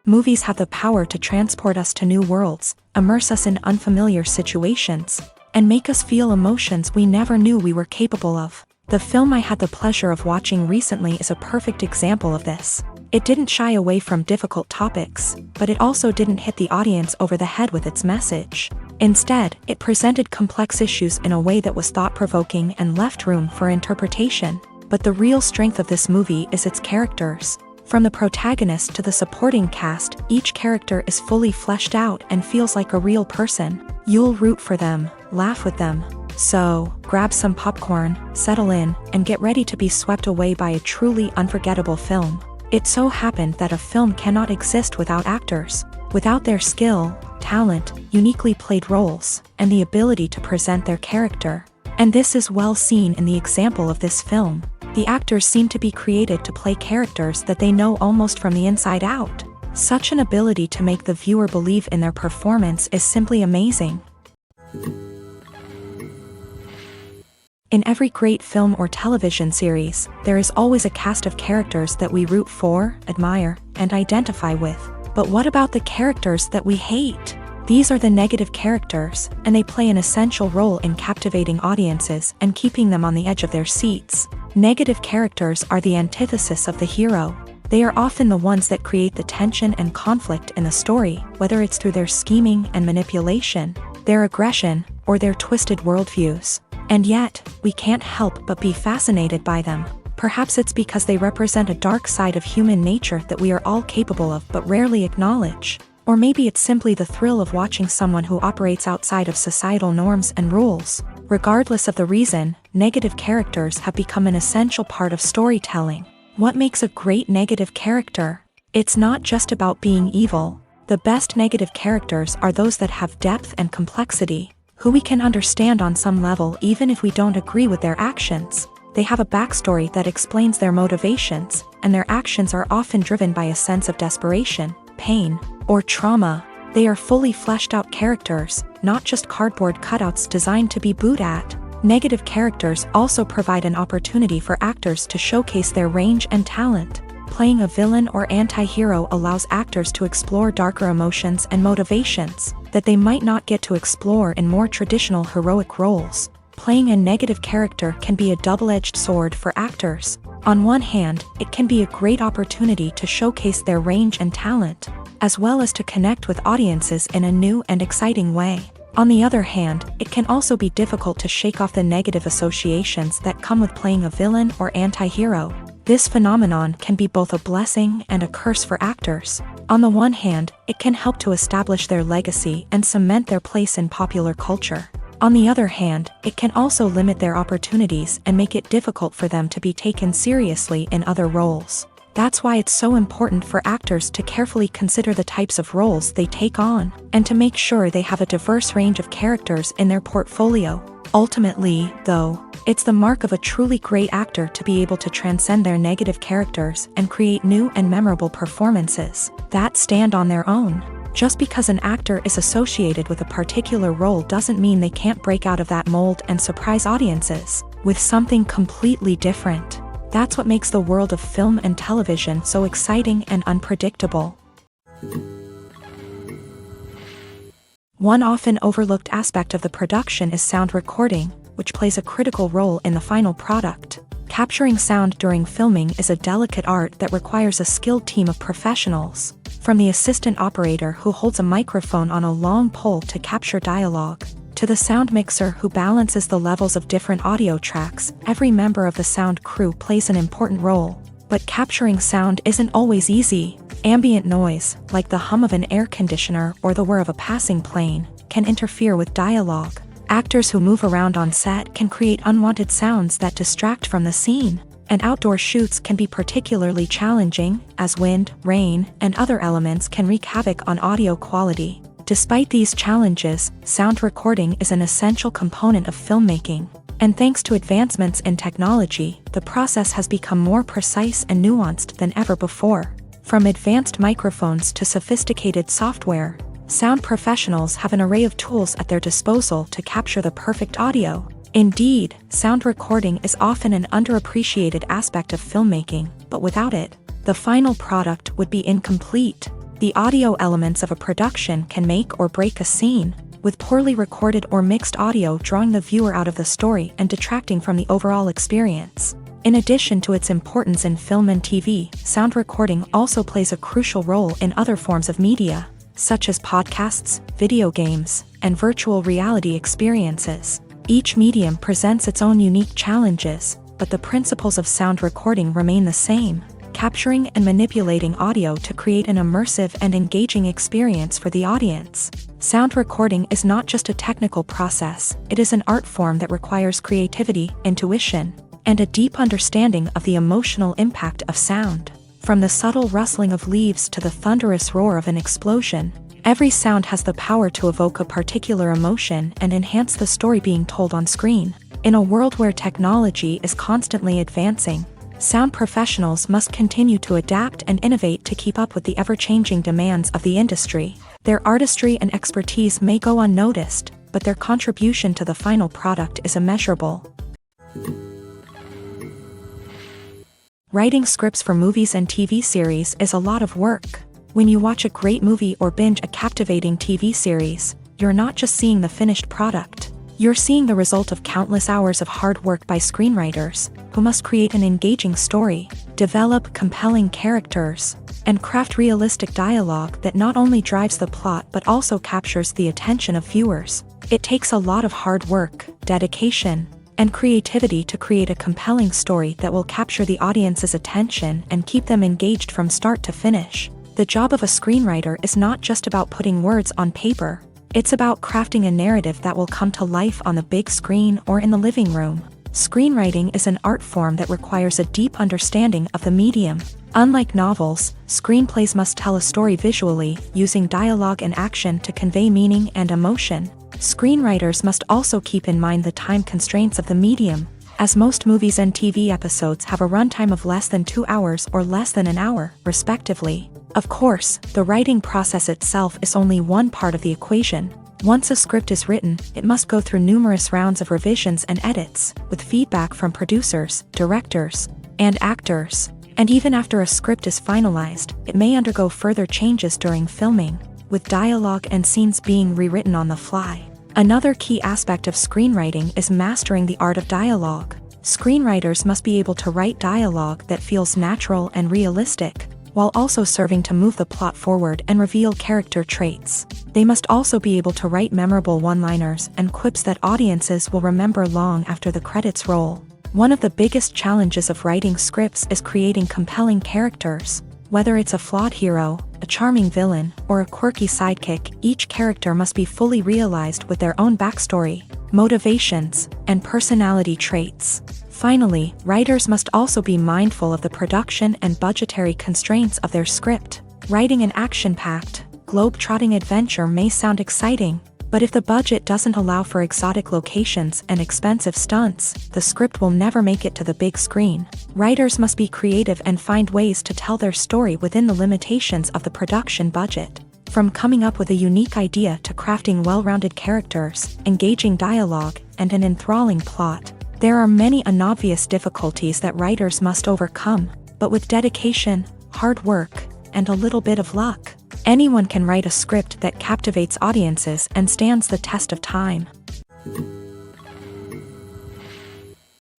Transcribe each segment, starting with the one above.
Movies have the power to transport us to new worlds, immerse us in unfamiliar situations, and make us feel emotions we never knew we were capable of. The film I had the pleasure of watching recently is a perfect example of this. It didn't shy away from difficult topics, but it also didn't hit the audience over the head with its message. Instead, it presented complex issues in a way that was thought-provoking and left room for interpretation. But the real strength of this movie is its characters. From the protagonist to the supporting cast, each character is fully fleshed out and feels like a real person. You'll root for them, laugh with them. So, grab some popcorn, settle in, and get ready to be swept away by a truly unforgettable film. It so happened that a film cannot exist without actors. Without their skill, talent, uniquely played roles, and the ability to present their character. And this is well seen in the example of this film. The actors seem to be created to play characters that they know almost from the inside out. Such an ability to make the viewer believe in their performance is simply amazing. In every great film or television series, there is always a cast of characters that we root for, admire, and identify with. But what about the characters that we hate? These are the negative characters, and they play an essential role in captivating audiences and keeping them on the edge of their seats. Negative characters are the antithesis of the hero. They are often the ones that create the tension and conflict in the story, whether it's through their scheming and manipulation, their aggression, or their twisted worldviews. And yet, we can't help but be fascinated by them. Perhaps it's because they represent a dark side of human nature that we are all capable of but rarely acknowledge. Or maybe it's simply the thrill of watching someone who operates outside of societal norms and rules. Regardless of the reason, negative characters have become an essential part of storytelling. What makes a great negative character? It's not just about being evil. The best negative characters are those that have depth and complexity, who we can understand on some level even if we don't agree with their actions. They have a backstory that explains their motivations, and their actions are often driven by a sense of desperation, pain, or trauma. They are fully fleshed out characters, not just cardboard cutouts designed to be booed at. Negative characters also provide an opportunity for actors to showcase their range and talent. Playing a villain or anti-hero allows actors to explore darker emotions and motivations that they might not get to explore in more traditional heroic roles. Playing a negative character can be a double-edged sword for actors. On one hand, it can be a great opportunity to showcase their range and talent, as well as to connect with audiences in a new and exciting way. On the other hand, it can also be difficult to shake off the negative associations that come with playing a villain or anti-hero. This phenomenon can be both a blessing and a curse for actors. On the one hand, it can help to establish their legacy and cement their place in popular culture. On the other hand, it can also limit their opportunities and make it difficult for them to be taken seriously in other roles. That's why it's so important for actors to carefully consider the types of roles they take on, and to make sure they have a diverse range of characters in their portfolio. Ultimately, though, it's the mark of a truly great actor to be able to transcend their negative characters and create new and memorable performances that stand on their own. Just because an actor is associated with a particular role doesn't mean they can't break out of that mold and surprise audiences with something completely different. That's what makes the world of film and television so exciting and unpredictable. One often overlooked aspect of the production is sound recording, which plays a critical role in the final product. Capturing sound during filming is a delicate art that requires a skilled team of professionals. From the assistant operator who holds a microphone on a long pole to capture dialogue, to the sound mixer who balances the levels of different audio tracks, every member of the sound crew plays an important role. But capturing sound isn't always easy. Ambient noise, like the hum of an air conditioner or the whir of a passing plane, can interfere with dialogue. Actors who move around on set can create unwanted sounds that distract from the scene. And outdoor shoots can be particularly challenging, as wind, rain, and other elements can wreak havoc on audio quality. Despite these challenges, sound recording is an essential component of filmmaking. And thanks to advancements in technology, the process has become more precise and nuanced than ever before. From advanced microphones to sophisticated software, sound professionals have an array of tools at their disposal to capture the perfect audio. Indeed, sound recording is often an underappreciated aspect of filmmaking, but without it, the final product would be incomplete. The audio elements of a production can make or break a scene, with poorly recorded or mixed audio drawing the viewer out of the story and detracting from the overall experience. In addition to its importance in film and TV, sound recording also plays a crucial role in other forms of media, such as podcasts, video games, and virtual reality experiences. Each medium presents its own unique challenges, but the principles of sound recording remain the same: capturing and manipulating audio to create an immersive and engaging experience for the audience. Sound recording is not just a technical process, it is an art form that requires creativity, intuition, and a deep understanding of the emotional impact of sound. From the subtle rustling of leaves to the thunderous roar of an explosion, every sound has the power to evoke a particular emotion and enhance the story being told on screen. In a world where technology is constantly advancing, sound professionals must continue to adapt and innovate to keep up with the ever-changing demands of the industry. Their artistry and expertise may go unnoticed, but their contribution to the final product is immeasurable. Writing scripts for movies and TV series is a lot of work. When you watch a great movie or binge a captivating TV series, you're not just seeing the finished product. You're seeing the result of countless hours of hard work by screenwriters, who must create an engaging story, develop compelling characters, and craft realistic dialogue that not only drives the plot but also captures the attention of viewers. It takes a lot of hard work, dedication, and creativity to create a compelling story that will capture the audience's attention and keep them engaged from start to finish. The job of a screenwriter is not just about putting words on paper. It's about crafting a narrative that will come to life on the big screen or in the living room. Screenwriting is an art form that requires a deep understanding of the medium. Unlike novels, screenplays must tell a story visually, using dialogue and action to convey meaning and emotion. Screenwriters must also keep in mind the time constraints of the medium, as most movies and TV episodes have a runtime of less than 2 hours or less than an hour, respectively. Of course, the writing process itself is only one part of the equation. Once a script is written, it must go through numerous rounds of revisions and edits, with feedback from producers, directors, and actors. And even after a script is finalized, it may undergo further changes during filming, with dialogue and scenes being rewritten on the fly. Another key aspect of screenwriting is mastering the art of dialogue. Screenwriters must be able to write dialogue that feels natural and realistic, while also serving to move the plot forward and reveal character traits. They must also be able to write memorable one-liners and quips that audiences will remember long after the credits roll. One of the biggest challenges of writing scripts is creating compelling characters. Whether it's a flawed hero, a charming villain, or a quirky sidekick, each character must be fully realized with their own backstory, motivations, and personality traits. Finally, writers must also be mindful of the production and budgetary constraints of their script. Writing an action-packed, globe-trotting adventure may sound exciting, but if the budget doesn't allow for exotic locations and expensive stunts, the script will never make it to the big screen. Writers must be creative and find ways to tell their story within the limitations of the production budget. From coming up with a unique idea to crafting well-rounded characters, engaging dialogue, and an enthralling plot, there are many unobvious difficulties that writers must overcome, but with dedication, hard work, and a little bit of luck, anyone can write a script that captivates audiences and stands the test of time.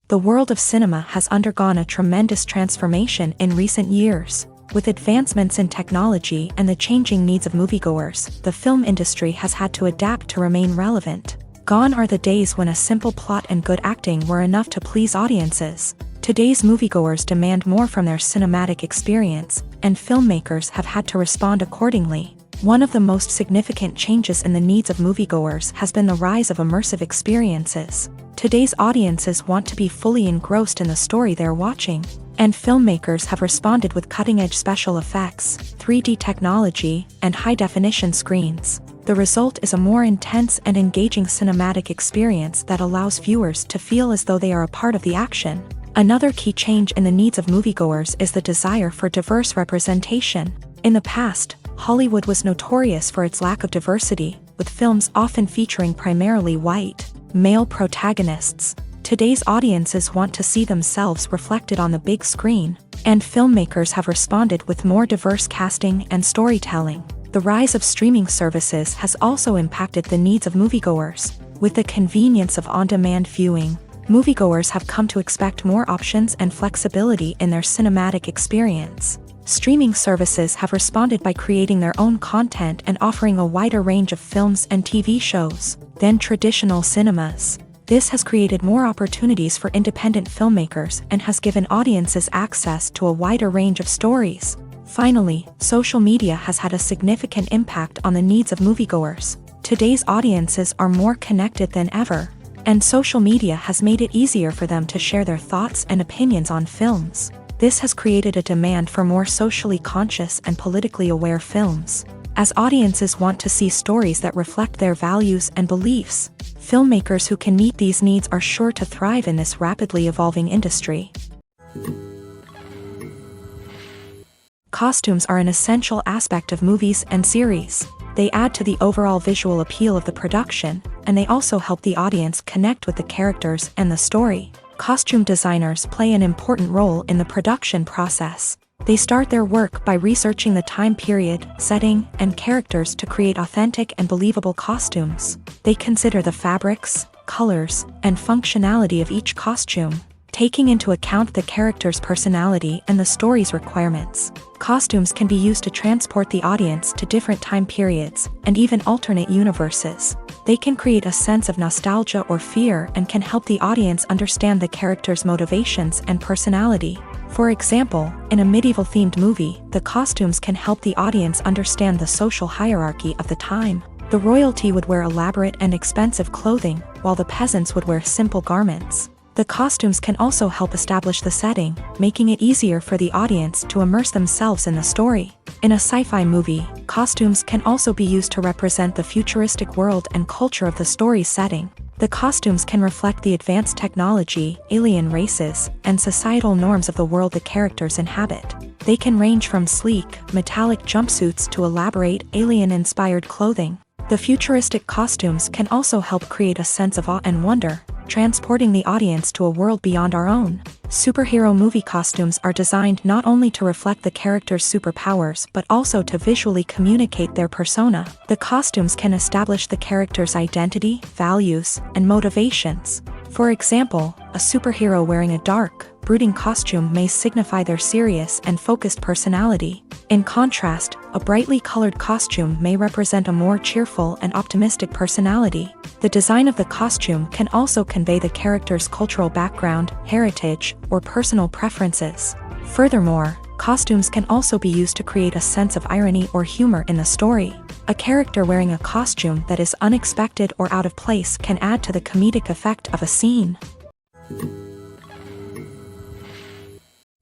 The world of cinema has undergone a tremendous transformation in recent years. With advancements in technology and the changing needs of moviegoers, the film industry has had to adapt to remain relevant. Gone are the days when a simple plot and good acting were enough to please audiences. Today's moviegoers demand more from their cinematic experience, and filmmakers have had to respond accordingly. One of the most significant changes in the needs of moviegoers has been the rise of immersive experiences. Today's audiences want to be fully engrossed in the story they're watching, and filmmakers have responded with cutting-edge special effects, 3D technology, and high-definition screens. The result is a more intense and engaging cinematic experience that allows viewers to feel as though they are a part of the action. Another key change in the needs of moviegoers is the desire for diverse representation. In the past, Hollywood was notorious for its lack of diversity, with films often featuring primarily white, male protagonists. Today's audiences want to see themselves reflected on the big screen, And filmmakers have responded with more diverse casting and storytelling. The rise of streaming services has also impacted the needs of moviegoers. With the convenience of on-demand viewing, moviegoers have come to expect more options and flexibility in their cinematic experience. Streaming services have responded by creating their own content and offering a wider range of films and TV shows than traditional cinemas. This has created more opportunities for independent filmmakers and has given audiences access to a wider range of stories. Finally, social media has had a significant impact on the needs of moviegoers. Today's audiences are more connected than ever, and social media has made it easier for them to share their thoughts and opinions on films. This has created a demand for more socially conscious and politically aware films. As audiences want to see stories that reflect their values and beliefs, filmmakers who can meet these needs are sure to thrive in this rapidly evolving industry. Costumes are an essential aspect of movies and series. They add to the overall visual appeal of the production, and they also help the audience connect with the characters and the story. Costume designers play an important role in the production process. They start their work by researching the time period, setting, and characters to create authentic and believable costumes. They consider the fabrics, colors, and functionality of each costume, taking into account the character's personality and the story's requirements. Costumes can be used to transport the audience to different time periods and even alternate universes. They can create a sense of nostalgia or fear and can help the audience understand the character's motivations and personality. For example, in a medieval-themed movie, the costumes can help the audience understand the social hierarchy of the time. The royalty would wear elaborate and expensive clothing, while the peasants would wear simple garments. The costumes can also help establish the setting, making it easier for the audience to immerse themselves in the story. In a sci-fi movie, costumes can also be used to represent the futuristic world and culture of the story's setting. The costumes can reflect the advanced technology, alien races, and societal norms of the world the characters inhabit. They can range from sleek, metallic jumpsuits to elaborate, alien-inspired clothing. The futuristic costumes can also help create a sense of awe and wonder, transporting the audience to a world beyond our own. Superhero movie costumes are designed not only to reflect the character's superpowers but also to visually communicate their persona. The costumes can establish the character's identity, values, and motivations. For example, a superhero wearing a dark, brooding costume may signify their serious and focused personality. In contrast, a brightly colored costume may represent a more cheerful and optimistic personality. The design of the costume can also convey the character's cultural background, heritage, or personal preferences. Furthermore, costumes can also be used to create a sense of irony or humor in the story. A character wearing a costume that is unexpected or out of place can add to the comedic effect of a scene.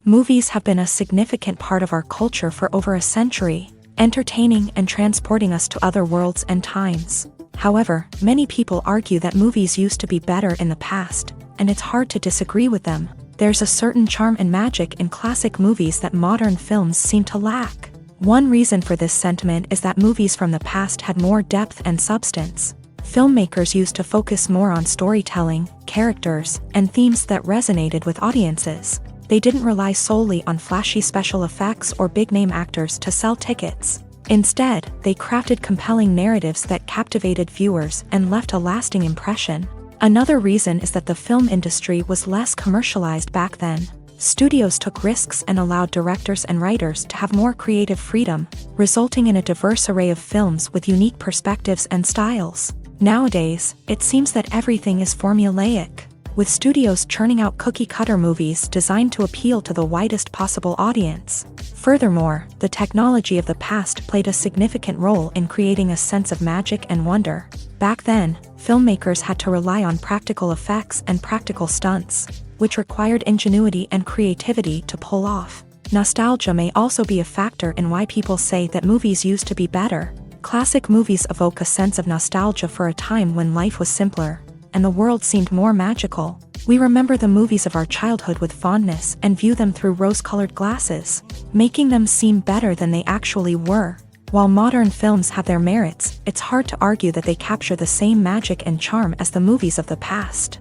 Movies have been a significant part of our culture for over a century, entertaining and transporting us to other worlds and times. However, many people argue that movies used to be better in the past, and it's hard to disagree with them. There's a certain charm and magic in classic movies that modern films seem to lack. One reason for this sentiment is that movies from the past had more depth and substance. Filmmakers used to focus more on storytelling, characters, and themes that resonated with audiences. They didn't rely solely on flashy special effects or big-name actors to sell tickets. Instead, they crafted compelling narratives that captivated viewers and left a lasting impression. Another reason is that the film industry was less commercialized back then. Studios took risks and allowed directors and writers to have more creative freedom, resulting in a diverse array of films with unique perspectives and styles. Nowadays, it seems that everything is formulaic, with studios churning out cookie-cutter movies designed to appeal to the widest possible audience. Furthermore, the technology of the past played a significant role in creating a sense of magic and wonder. Back then, filmmakers had to rely on practical effects and practical stunts, which required ingenuity and creativity to pull off. Nostalgia may also be a factor in why people say that movies used to be better. Classic movies evoke a sense of nostalgia for a time when life was simpler, and the world seemed more magical. We remember the movies of our childhood with fondness and view them through rose-colored glasses, making them seem better than they actually were. While modern films have their merits, it's hard to argue that they capture the same magic and charm as the movies of the past.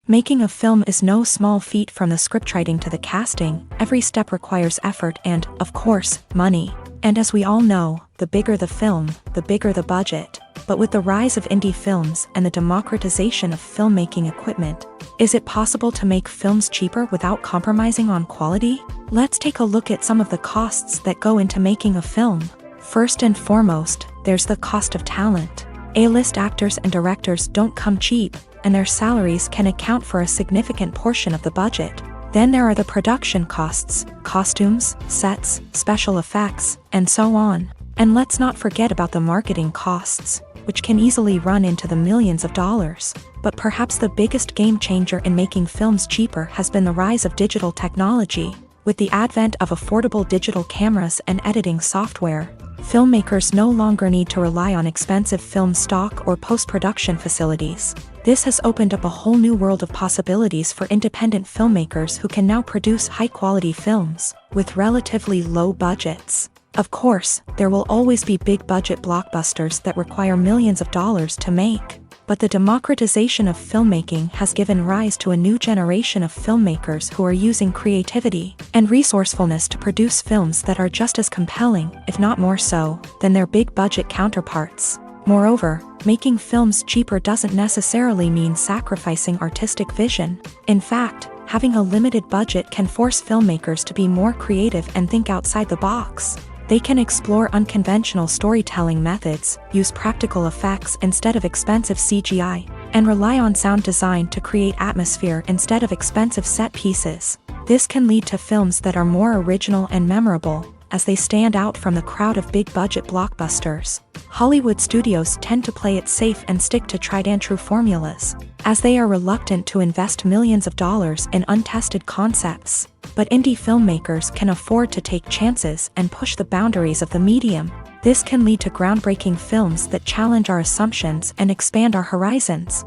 Making a film is no small feat. From the scriptwriting to the casting, every step requires effort and, of course, money. And as we all know, the bigger the film, the bigger the budget. But with the rise of indie films and the democratization of filmmaking equipment, is it possible to make films cheaper without compromising on quality? Let's take a look at some of the costs that go into making a film. First and foremost, there's the cost of talent. A-list actors and directors don't come cheap, and their salaries can account for a significant portion of the budget. Then there are the production costs, costumes, sets, special effects, and so on. And let's not forget about the marketing costs, which can easily run into the millions of dollars. But perhaps the biggest game changer in making films cheaper has been the rise of digital technology. With the advent of affordable digital cameras and editing software, filmmakers no longer need to rely on expensive film stock or post-production facilities. This has opened up a whole new world of possibilities for independent filmmakers who can now produce high-quality films with relatively low budgets. Of course, there will always be big-budget blockbusters that require millions of dollars to make. But the democratization of filmmaking has given rise to a new generation of filmmakers who are using creativity and resourcefulness to produce films that are just as compelling, if not more so, than their big-budget counterparts. Moreover, making films cheaper doesn't necessarily mean sacrificing artistic vision. In fact, having a limited budget can force filmmakers to be more creative and think outside the box. They can explore unconventional storytelling methods, use practical effects instead of expensive CGI, and rely on sound design to create atmosphere instead of expensive set pieces. This can lead to films that are more original and memorable, as they stand out from the crowd of big-budget blockbusters. Hollywood studios tend to play it safe and stick to tried-and-true formulas, as they are reluctant to invest millions of dollars in untested concepts. But indie filmmakers can afford to take chances and push the boundaries of the medium. This can lead to groundbreaking films that challenge our assumptions and expand our horizons.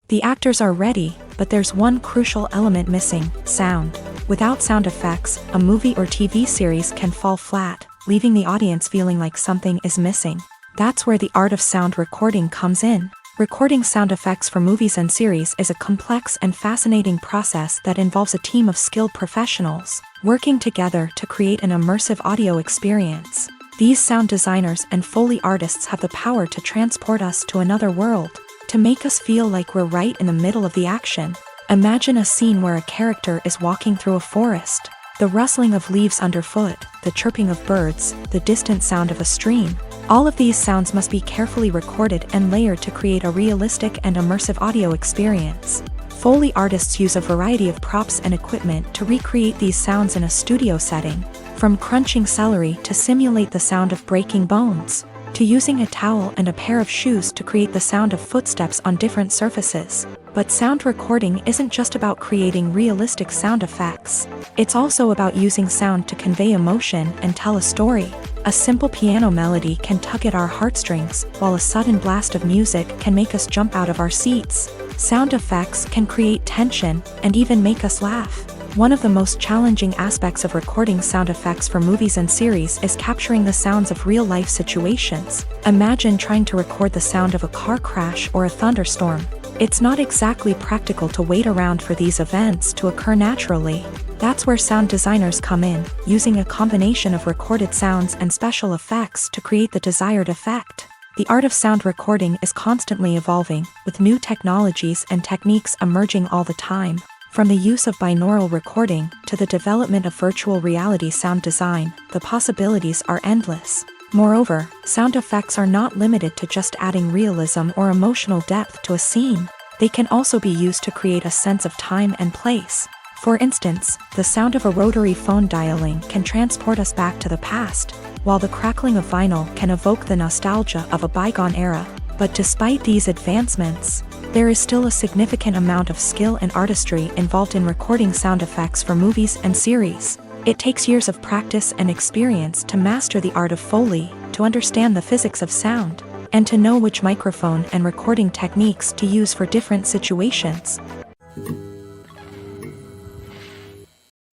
The actors are ready, but there's one crucial element missing: sound. Without sound effects, a movie or TV series can fall flat, leaving the audience feeling like something is missing. That's where the art of sound recording comes in. Recording sound effects for movies and series is a complex and fascinating process that involves a team of skilled professionals working together to create an immersive audio experience. These sound designers and Foley artists have the power to transport us to another world, to make us feel like we're right in the middle of the action. Imagine a scene where a character is walking through a forest. The rustling of leaves underfoot, the chirping of birds, the distant sound of a stream. All of these sounds must be carefully recorded and layered to create a realistic and immersive audio experience. Foley artists use a variety of props and equipment to recreate these sounds in a studio setting, from crunching celery to simulate the sound of breaking bones, to using a towel and a pair of shoes to create the sound of footsteps on different surfaces. But sound recording isn't just about creating realistic sound effects. It's also about using sound to convey emotion and tell a story. A simple piano melody can tug at our heartstrings, while a sudden blast of music can make us jump out of our seats. Sound effects can create tension and even make us laugh. One of the most challenging aspects of recording sound effects for movies and series is capturing the sounds of real-life situations. Imagine trying to record the sound of a car crash or a thunderstorm. It's not exactly practical to wait around for these events to occur naturally. That's where sound designers come in, using a combination of recorded sounds and special effects to create the desired effect. The art of sound recording is constantly evolving, with new technologies and techniques emerging all the time. From the use of binaural recording to the development of virtual reality sound design, the possibilities are endless. Moreover, sound effects are not limited to just adding realism or emotional depth to a scene. They can also be used to create a sense of time and place. For instance, the sound of a rotary phone dialing can transport us back to the past, while the crackling of vinyl can evoke the nostalgia of a bygone era. But despite these advancements, there is still a significant amount of skill and artistry involved in recording sound effects for movies and series. It takes years of practice and experience to master the art of Foley, to understand the physics of sound, and to know which microphone and recording techniques to use for different situations.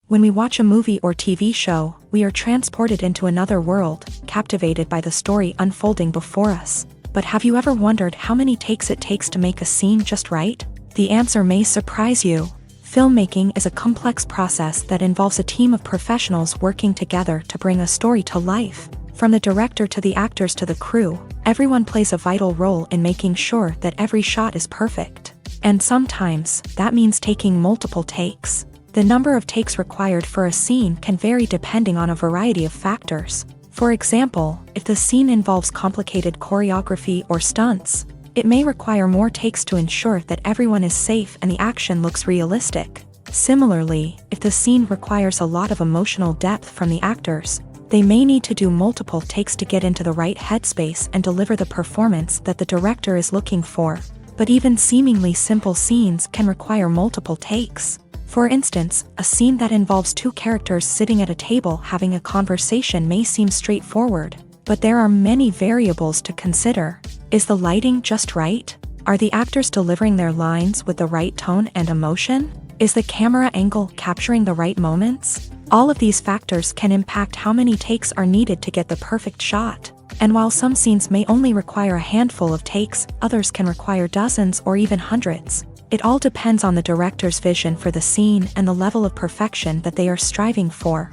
When we watch a movie or TV show, we are transported into another world, captivated by the story unfolding before us. But have you ever wondered how many takes it takes to make a scene just right? The answer may surprise you. Filmmaking is a complex process that involves a team of professionals working together to bring a story to life. From the director to the actors to the crew, everyone plays a vital role in making sure that every shot is perfect. And sometimes, that means taking multiple takes. The number of takes required for a scene can vary depending on a variety of factors. For example, if the scene involves complicated choreography or stunts, it may require more takes to ensure that everyone is safe and the action looks realistic. Similarly, if the scene requires a lot of emotional depth from the actors, they may need to do multiple takes to get into the right headspace and deliver the performance that the director is looking for. But even seemingly simple scenes can require multiple takes. For instance, a scene that involves two characters sitting at a table having a conversation may seem straightforward, but there are many variables to consider. Is the lighting just right? Are the actors delivering their lines with the right tone and emotion? Is the camera angle capturing the right moments? All of these factors can impact how many takes are needed to get the perfect shot. And while some scenes may only require a handful of takes, others can require dozens or even hundreds. It all depends on the director's vision for the scene and the level of perfection that they are striving for.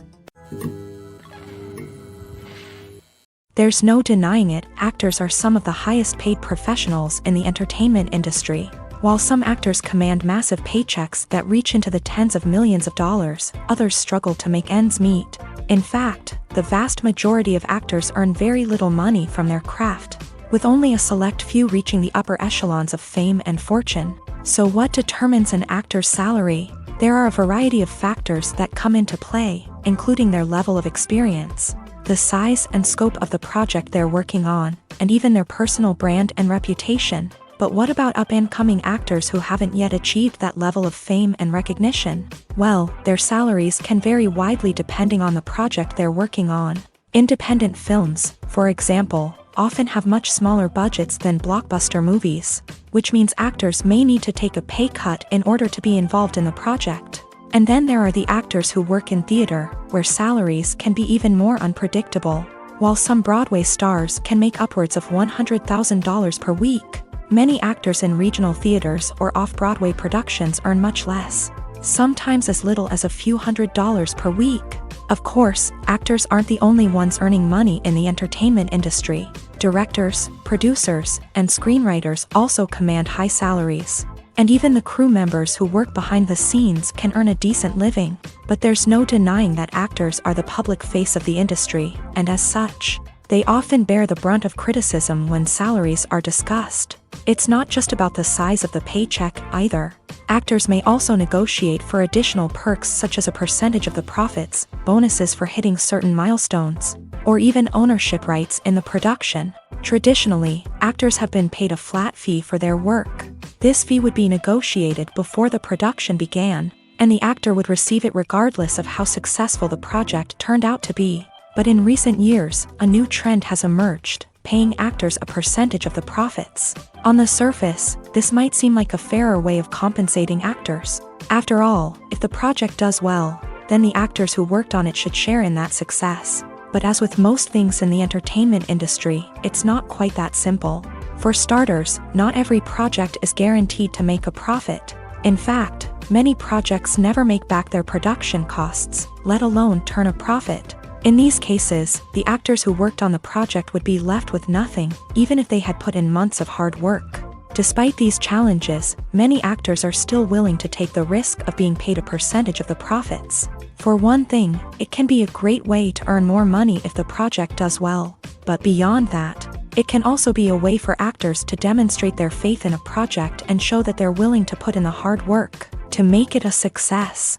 There's no denying it, actors are some of the highest paid professionals in the entertainment industry. While some actors command massive paychecks that reach into the tens of millions of dollars, others struggle to make ends meet. In fact, the vast majority of actors earn very little money from their craft, with only a select few reaching the upper echelons of fame and fortune. So what determines an actor's salary? There are a variety of factors that come into play, including their level of experience, the size and scope of the project they're working on, and even their personal brand and reputation. But what about up-and-coming actors who haven't yet achieved that level of fame and recognition? Well, their salaries can vary widely depending on the project they're working on. Independent films, for example, often have much smaller budgets than blockbuster movies, which means actors may need to take a pay cut in order to be involved in the project. And then there are the actors who work in theater, where salaries can be even more unpredictable. While some Broadway stars can make upwards of $100,000 per week, many actors in regional theaters or off-Broadway productions earn much less, sometimes as little as a few $100s per week. Of course, actors aren't the only ones earning money in the entertainment industry. Directors, producers, and screenwriters also command high salaries. And even the crew members who work behind the scenes can earn a decent living. But there's no denying that actors are the public face of the industry, and as such, they often bear the brunt of criticism when salaries are discussed. It's not just about the size of the paycheck, either. Actors may also negotiate for additional perks such as a percentage of the profits, bonuses for hitting certain milestones, or even ownership rights in the production. Traditionally, actors have been paid a flat fee for their work. This fee would be negotiated before the production began, and the actor would receive it regardless of how successful the project turned out to be. But in recent years, a new trend has emerged, paying actors a percentage of the profits. On the surface, this might seem like a fairer way of compensating actors. After all, if the project does well, then the actors who worked on it should share in that success. But as with most things in the entertainment industry, it's not quite that simple. For starters, not every project is guaranteed to make a profit. In fact, many projects never make back their production costs, let alone turn a profit. In these cases, the actors who worked on the project would be left with nothing, even if they had put in months of hard work. Despite these challenges, many actors are still willing to take the risk of being paid a percentage of the profits. For one thing, it can be a great way to earn more money if the project does well. But beyond that, it can also be a way for actors to demonstrate their faith in a project and show that they're willing to put in the hard work to make it a success.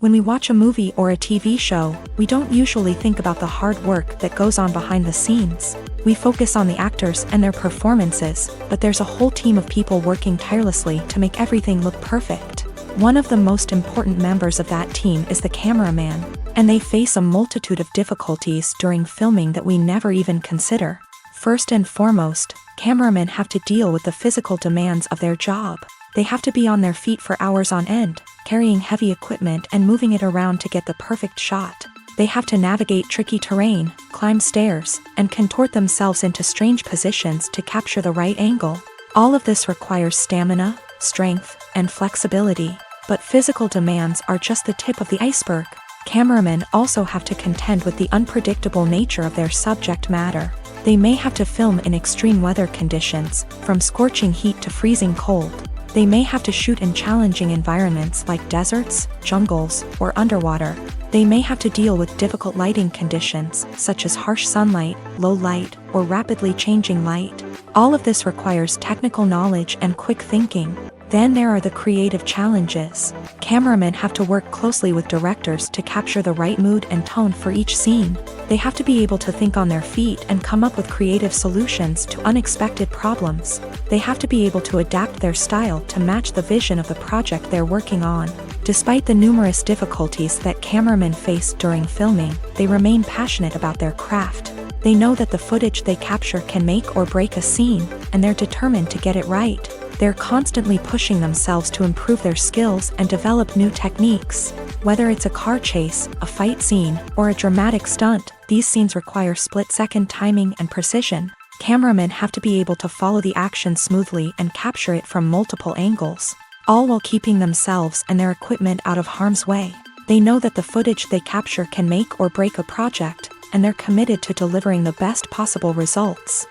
When we watch a movie or a TV show, we don't usually think about the hard work that goes on behind the scenes. We focus on the actors and their performances, but there's a whole team of people working tirelessly to make everything look perfect. One of the most important members of that team is the cameraman, and they face a multitude of difficulties during filming that we never even consider. First and foremost, cameramen have to deal with the physical demands of their job. They have to be on their feet for hours on end, carrying heavy equipment and moving it around to get the perfect shot. They have to navigate tricky terrain, climb stairs, and contort themselves into strange positions to capture the right angle. All of this requires stamina, strength, and flexibility. But physical demands are just the tip of the iceberg. Cameramen also have to contend with the unpredictable nature of their subject matter. They may have to film in extreme weather conditions, from scorching heat to freezing cold. They may have to shoot in challenging environments like deserts, jungles, or underwater. They may have to deal with difficult lighting conditions, such as harsh sunlight, low light, or rapidly changing light. All of this requires technical knowledge and quick thinking. Then there are the creative challenges. Cameramen have to work closely with directors to capture the right mood and tone for each scene. They have to be able to think on their feet and come up with creative solutions to unexpected problems. They have to be able to adapt their style to match the vision of the project they're working on. Despite the numerous difficulties that cameramen face during filming, they remain passionate about their craft. They know that the footage they capture can make or break a scene, and they're determined to get it right. They're constantly pushing themselves to improve their skills and develop new techniques. Whether it's a car chase, a fight scene, or a dramatic stunt, these scenes require split-second timing and precision. Cameramen have to be able to follow the action smoothly and capture it from multiple angles, all while keeping themselves and their equipment out of harm's way. They know that the footage they capture can make or break a project, and they're committed to delivering the best possible results.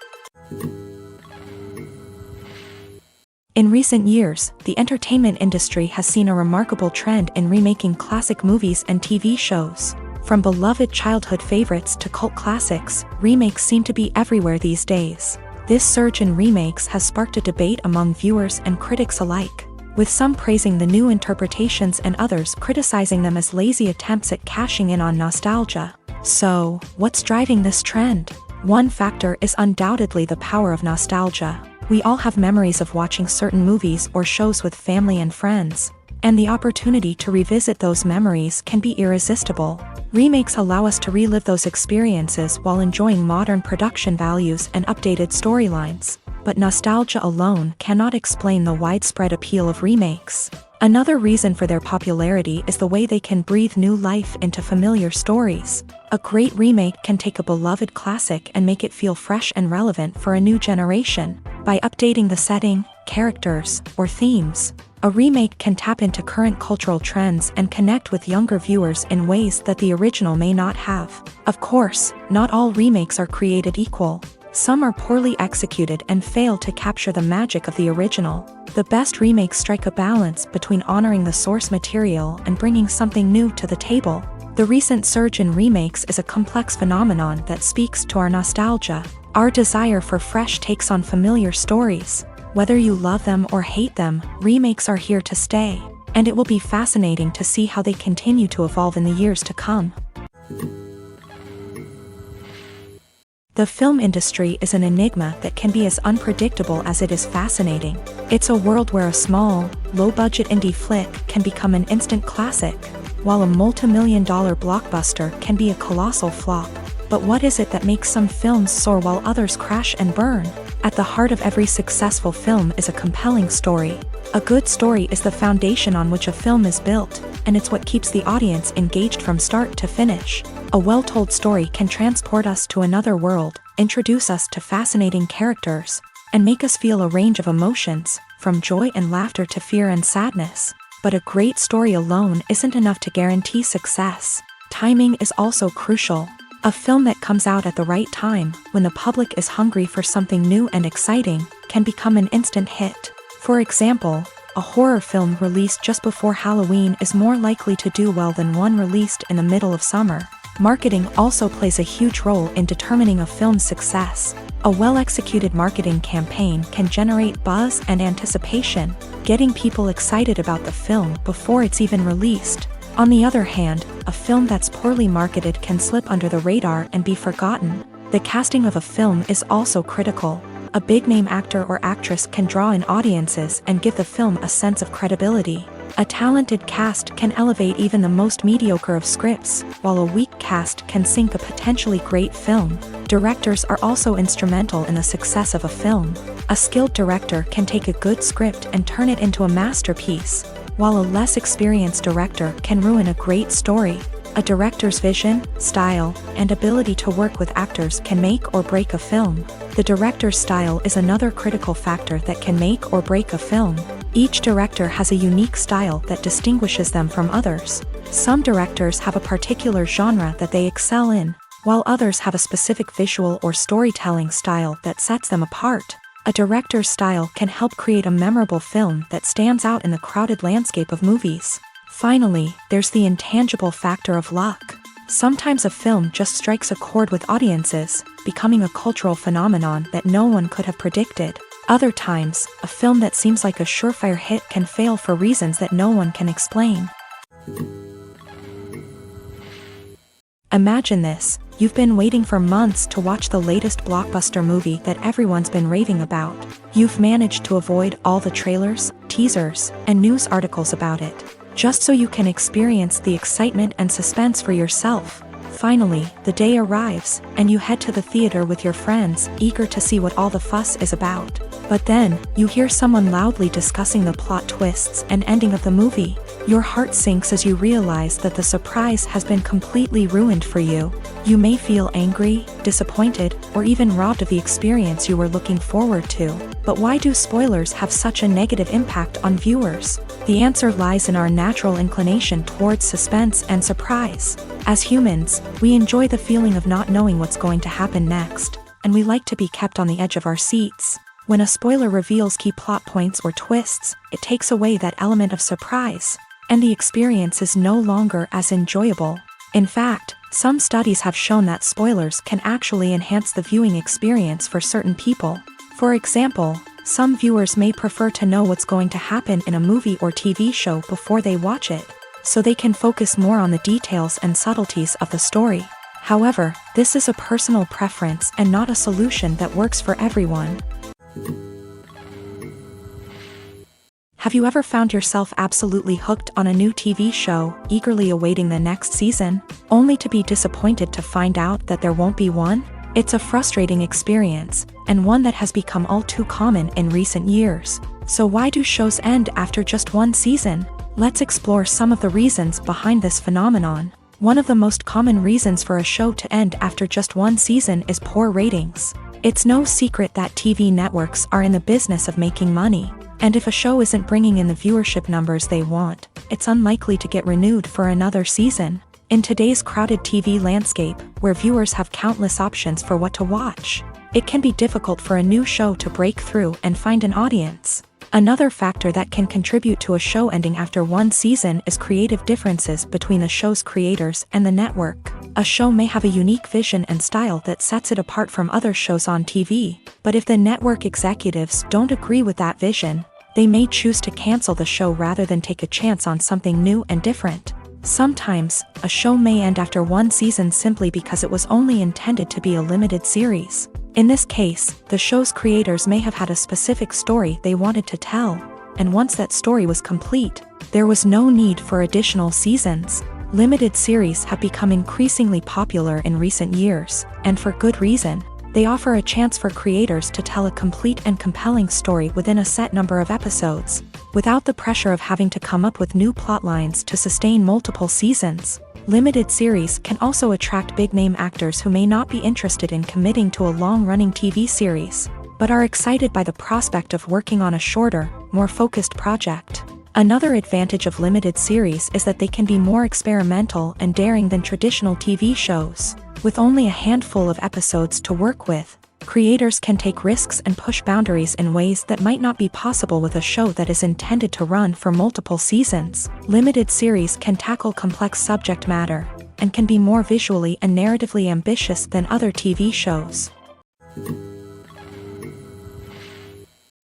In recent years, the entertainment industry has seen a remarkable trend in remaking classic movies and TV shows. From beloved childhood favorites to cult classics, remakes seem to be everywhere these days. This surge in remakes has sparked a debate among viewers and critics alike, with some praising the new interpretations and others criticizing them as lazy attempts at cashing in on nostalgia. So, what's driving this trend? One factor is undoubtedly the power of nostalgia. We all have memories of watching certain movies or shows with family and friends, and the opportunity to revisit those memories can be irresistible. Remakes allow us to relive those experiences while enjoying modern production values and updated storylines. But nostalgia alone cannot explain the widespread appeal of remakes. Another reason for their popularity is the way they can breathe new life into familiar stories. A great remake can take a beloved classic and make it feel fresh and relevant for a new generation. By updating the setting, characters, or themes, a remake can tap into current cultural trends and connect with younger viewers in ways that the original may not have. Of course, not all remakes are created equal. Some are poorly executed and fail to capture the magic of the original. The best remakes strike a balance between honoring the source material and bringing something new to the table. The recent surge in remakes is a complex phenomenon that speaks to our nostalgia, our desire for fresh takes on familiar stories. Whether you love them or hate them, remakes are here to stay, and it will be fascinating to see how they continue to evolve in the years to come. The film industry is an enigma that can be as unpredictable as it is fascinating. It's a world where a small, low-budget indie flick can become an instant classic, while a multi-million-dollar blockbuster can be a colossal flop. But what is it that makes some films soar while others crash and burn? At the heart of every successful film is a compelling story. A good story is the foundation on which a film is built, and it's what keeps the audience engaged from start to finish. A well-told story can transport us to another world, introduce us to fascinating characters, and make us feel a range of emotions, from joy and laughter to fear and sadness. But a great story alone isn't enough to guarantee success. Timing is also crucial. A film that comes out at the right time, when the public is hungry for something new and exciting, can become an instant hit. For example, a horror film released just before Halloween is more likely to do well than one released in the middle of summer. Marketing also plays a huge role in determining a film's success. A well-executed marketing campaign can generate buzz and anticipation, getting people excited about the film before it's even released. On the other hand, a film that's poorly marketed can slip under the radar and be forgotten. The casting of a film is also critical. A big-name actor or actress can draw in audiences and give the film a sense of credibility. A talented cast can elevate even the most mediocre of scripts, while a weak cast can sink a potentially great film. Directors are also instrumental in the success of a film. A skilled director can take a good script and turn it into a masterpiece, while a less experienced director can ruin a great story. A director's vision, style, and ability to work with actors can make or break a film. The director's style is another critical factor that can make or break a film. Each director has a unique style that distinguishes them from others. Some directors have a particular genre that they excel in, while others have a specific visual or storytelling style that sets them apart. A director's style can help create a memorable film that stands out in the crowded landscape of movies. Finally, there's the intangible factor of luck. Sometimes a film just strikes a chord with audiences, becoming a cultural phenomenon that no one could have predicted. Other times, a film that seems like a surefire hit can fail for reasons that no one can explain. Imagine this. You've been waiting for months to watch the latest blockbuster movie that everyone's been raving about. You've managed to avoid all the trailers, teasers, and news articles about it, just so you can experience the excitement and suspense for yourself. Finally, the day arrives, and you head to the theater with your friends, eager to see what all the fuss is about. But then, you hear someone loudly discussing the plot twists and ending of the movie. Your heart sinks as you realize that the surprise has been completely ruined for you. You may feel angry, disappointed, or even robbed of the experience you were looking forward to. But why do spoilers have such a negative impact on viewers? The answer lies in our natural inclination towards suspense and surprise. As humans, we enjoy the feeling of not knowing what's going to happen next, and we like to be kept on the edge of our seats. When a spoiler reveals key plot points or twists, it takes away that element of surprise, and the experience is no longer as enjoyable. In fact, some studies have shown that spoilers can actually enhance the viewing experience for certain people. For example, some viewers may prefer to know what's going to happen in a movie or TV show before they watch it, so they can focus more on the details and subtleties of the story. However, this is a personal preference and not a solution that works for everyone. Have you ever found yourself absolutely hooked on a new TV show, eagerly awaiting the next season, only to be disappointed to find out that there won't be one? It's a frustrating experience, and one that has become all too common in recent years. So why do shows end after just one season? Let's explore some of the reasons behind this phenomenon. One of the most common reasons for a show to end after just one season is poor ratings. It's no secret that TV networks are in the business of making money. And if a show isn't bringing in the viewership numbers they want, it's unlikely to get renewed for another season. In today's crowded TV landscape, where viewers have countless options for what to watch, it can be difficult for a new show to break through and find an audience. Another factor that can contribute to a show ending after one season is creative differences between the show's creators and the network. A show may have a unique vision and style that sets it apart from other shows on TV, but if the network executives don't agree with that vision, they may choose to cancel the show rather than take a chance on something new and different. Sometimes, a show may end after one season simply because it was only intended to be a limited series. In this case, the show's creators may have had a specific story they wanted to tell, and once that story was complete, there was no need for additional seasons. Limited series have become increasingly popular in recent years, and for good reason. They offer a chance for creators to tell a complete and compelling story within a set number of episodes, without the pressure of having to come up with new plotlines to sustain multiple seasons. Limited series can also attract big-name actors who may not be interested in committing to a long-running TV series, but are excited by the prospect of working on a shorter, more focused project. Another advantage of limited series is that they can be more experimental and daring than traditional TV shows. With only a handful of episodes to work with, creators can take risks and push boundaries in ways that might not be possible with a show that is intended to run for multiple seasons. Limited series can tackle complex subject matter, and can be more visually and narratively ambitious than other TV shows.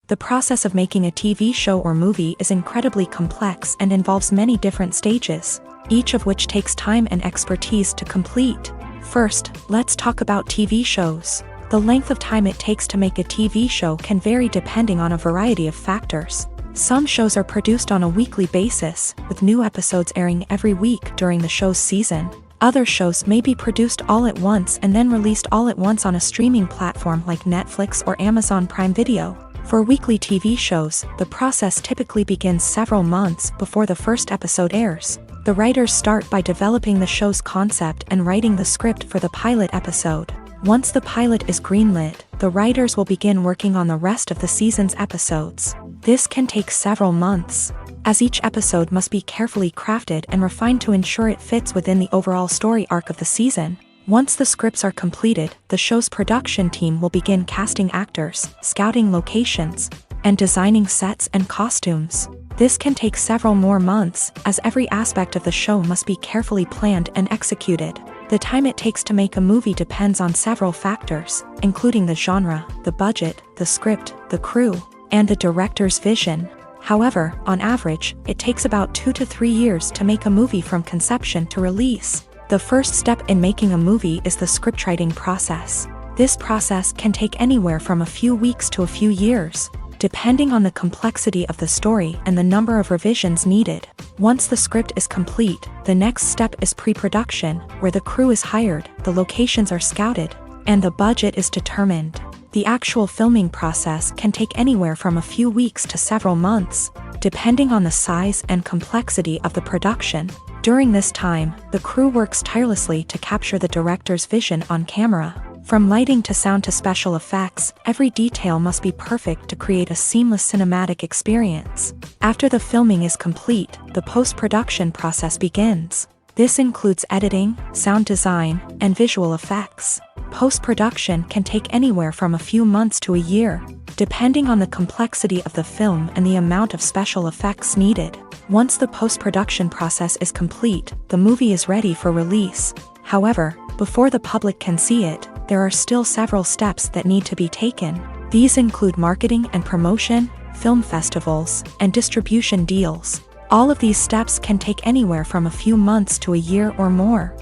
The process of making a TV show or movie is incredibly complex and involves many different stages, each of which takes time and expertise to complete. First, let's talk about TV shows. The length of time it takes to make a TV show can vary depending on a variety of factors. Some shows are produced on a weekly basis, with new episodes airing every week during the show's season. Other shows may be produced all at once and then released all at once on a streaming platform like Netflix or Amazon Prime Video. For weekly TV shows, the process typically begins several months before the first episode airs. The writers start by developing the show's concept and writing the script for the pilot episode. Once the pilot is greenlit, the writers will begin working on the rest of the season's episodes. This can take several months, as each episode must be carefully crafted and refined to ensure it fits within the overall story arc of the season. Once the scripts are completed, the show's production team will begin casting actors, scouting locations, and designing sets and costumes. This can take several more months, as every aspect of the show must be carefully planned and executed. The time it takes to make a movie depends on several factors, including the genre, the budget, the script, the crew, and the director's vision. However, on average, it takes about 2 to 3 years to make a movie from conception to release. The first step in making a movie is the scriptwriting process. This process can take anywhere from a few weeks to a few years, depending on the complexity of the story and the number of revisions needed. Once the script is complete, the next step is pre-production, where the crew is hired, the locations are scouted, and the budget is determined. The actual filming process can take anywhere from a few weeks to several months, depending on the size and complexity of the production. During this time, the crew works tirelessly to capture the director's vision on camera. From lighting to sound to special effects, every detail must be perfect to create a seamless cinematic experience. After the filming is complete, the post-production process begins. This includes editing, sound design, and visual effects. Post-production can take anywhere from a few months to a year, depending on the complexity of the film and the amount of special effects needed. Once the post-production process is complete, the movie is ready for release. However, before the public can see it, there are still several steps that need to be taken. These include marketing and promotion, film festivals, and distribution deals. All of these steps can take anywhere from a few months to a year or more.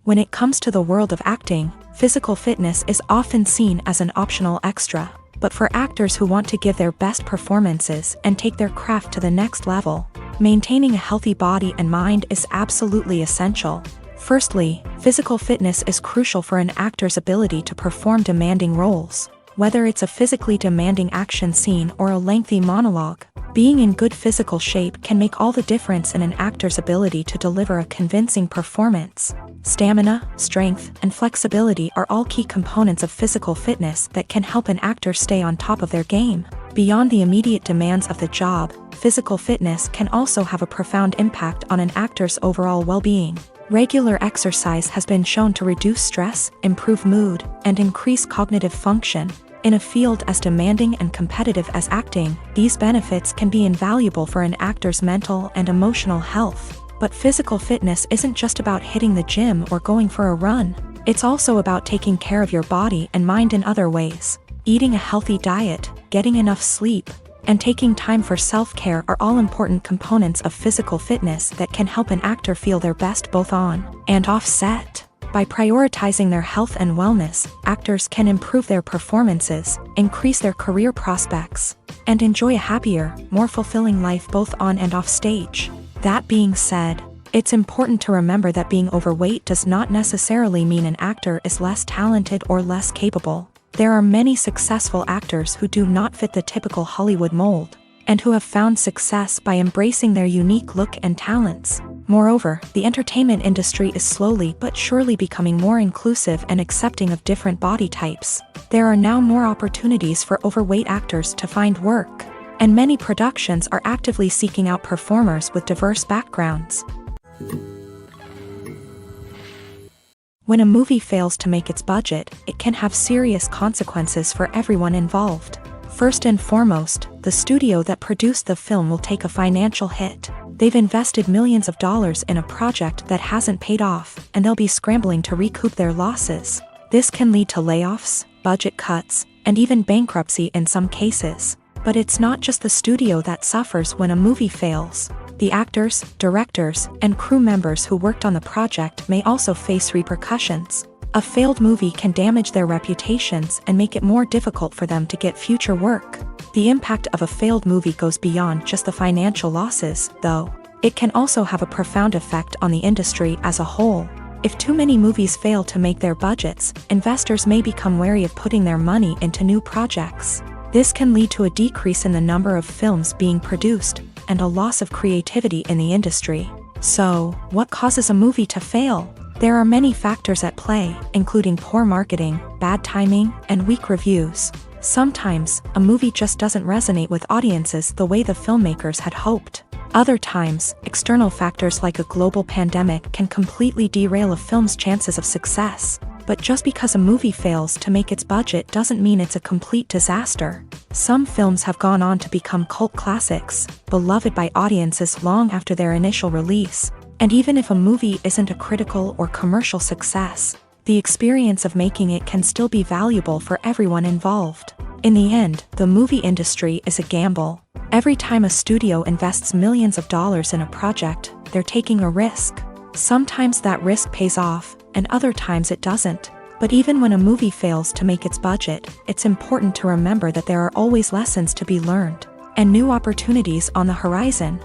When it comes to the world of acting, physical fitness is often seen as an optional extra. But for actors who want to give their best performances and take their craft to the next level, maintaining a healthy body and mind is absolutely essential. Firstly, physical fitness is crucial for an actor's ability to perform demanding roles. Whether it's a physically demanding action scene or a lengthy monologue, being in good physical shape can make all the difference in an actor's ability to deliver a convincing performance. Stamina, strength, and flexibility are all key components of physical fitness that can help an actor stay on top of their game. Beyond the immediate demands of the job, physical fitness can also have a profound impact on an actor's overall well-being. Regular exercise has been shown to reduce stress, improve mood, and increase cognitive function. In a field as demanding and competitive as acting, these benefits can be invaluable for an actor's mental and emotional health. But physical fitness isn't just about hitting the gym or going for a run. It's also about taking care of your body and mind in other ways. Eating a healthy diet, getting enough sleep, and taking time for self-care are all important components of physical fitness that can help an actor feel their best both on and off set. By prioritizing their health and wellness, actors can improve their performances, increase their career prospects, and enjoy a happier, more fulfilling life both on and off stage. That being said, it's important to remember that being overweight does not necessarily mean an actor is less talented or less capable. There are many successful actors who do not fit the typical Hollywood mold, and who have found success by embracing their unique look and talents. Moreover, the entertainment industry is slowly but surely becoming more inclusive and accepting of different body types. There are now more opportunities for overweight actors to find work, and many productions are actively seeking out performers with diverse backgrounds. When a movie fails to make its budget, it can have serious consequences for everyone involved. First and foremost, the studio that produced the film will take a financial hit. They've invested millions of dollars in a project that hasn't paid off, and they'll be scrambling to recoup their losses. This can lead to layoffs, budget cuts, and even bankruptcy in some cases. But it's not just the studio that suffers when a movie fails. The actors, directors, and crew members who worked on the project may also face repercussions. A failed movie can damage their reputations and make it more difficult for them to get future work. The impact of a failed movie goes beyond just the financial losses, though. It can also have a profound effect on the industry as a whole. If too many movies fail to make their budgets, investors may become wary of putting their money into new projects. This can lead to a decrease in the number of films being produced and a loss of creativity in the industry. So, what causes a movie to fail? There are many factors at play, including poor marketing, bad timing, and weak reviews. Sometimes, a movie just doesn't resonate with audiences the way the filmmakers had hoped. Other times, external factors like a global pandemic can completely derail a film's chances of success. But just because a movie fails to make its budget doesn't mean it's a complete disaster. Some films have gone on to become cult classics, beloved by audiences long after their initial release. And even if a movie isn't a critical or commercial success, the experience of making it can still be valuable for everyone involved. In the end, the movie industry is a gamble. Every time a studio invests millions of dollars in a project, they're taking a risk. Sometimes that risk pays off, and other times it doesn't. But even when a movie fails to make its budget, it's important to remember that there are always lessons to be learned, and new opportunities on the horizon.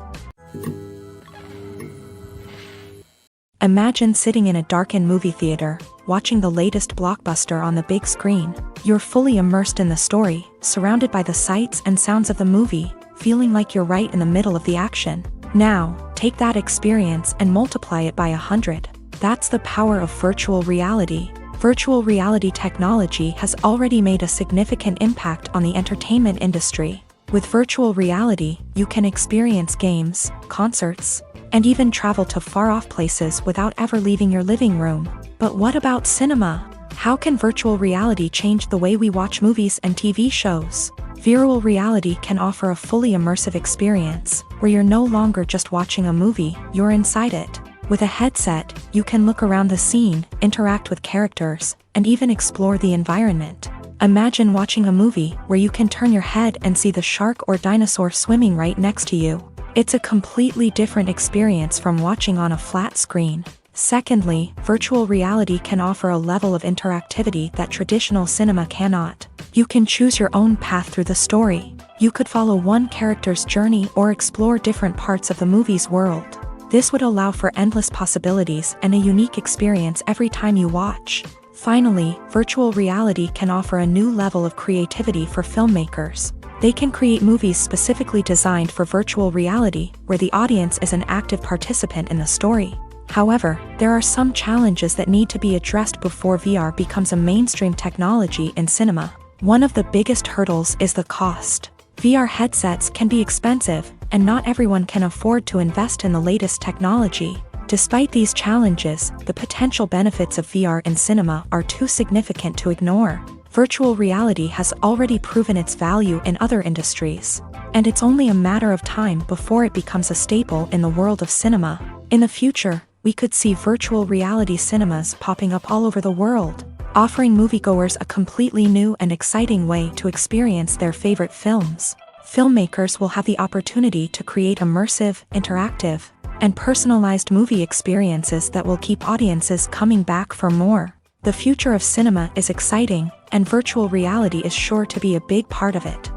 Imagine sitting in a darkened movie theater, watching the latest blockbuster on the big screen. You're fully immersed in the story, surrounded by the sights and sounds of the movie, feeling like you're right in the middle of the action. Now, take that experience and multiply it by 100. That's the power of virtual reality. Virtual reality technology has already made a significant impact on the entertainment industry. With virtual reality, you can experience games, concerts, and even travel to far-off places without ever leaving your living room. But what about cinema? How can virtual reality change the way we watch movies and TV shows? Virtual reality can offer a fully immersive experience, where you're no longer just watching a movie, you're inside it. With a headset, you can look around the scene, interact with characters, and even explore the environment. Imagine watching a movie where you can turn your head and see the shark or dinosaur swimming right next to you. It's a completely different experience from watching on a flat screen. Secondly, virtual reality can offer a level of interactivity that traditional cinema cannot. You can choose your own path through the story. You could follow one character's journey or explore different parts of the movie's world. This would allow for endless possibilities and a unique experience every time you watch. Finally, virtual reality can offer a new level of creativity for filmmakers. They can create movies specifically designed for virtual reality, where the audience is an active participant in the story. However, there are some challenges that need to be addressed before VR becomes a mainstream technology in cinema. One of the biggest hurdles is the cost. VR headsets can be expensive, and not everyone can afford to invest in the latest technology. Despite these challenges, the potential benefits of VR in cinema are too significant to ignore. Virtual reality has already proven its value in other industries, and it's only a matter of time before it becomes a staple in the world of cinema. In the future, we could see virtual reality cinemas popping up all over the world, offering moviegoers a completely new and exciting way to experience their favorite films. Filmmakers will have the opportunity to create immersive, interactive, and personalized movie experiences that will keep audiences coming back for more. The future of cinema is exciting, and virtual reality is sure to be a big part of it.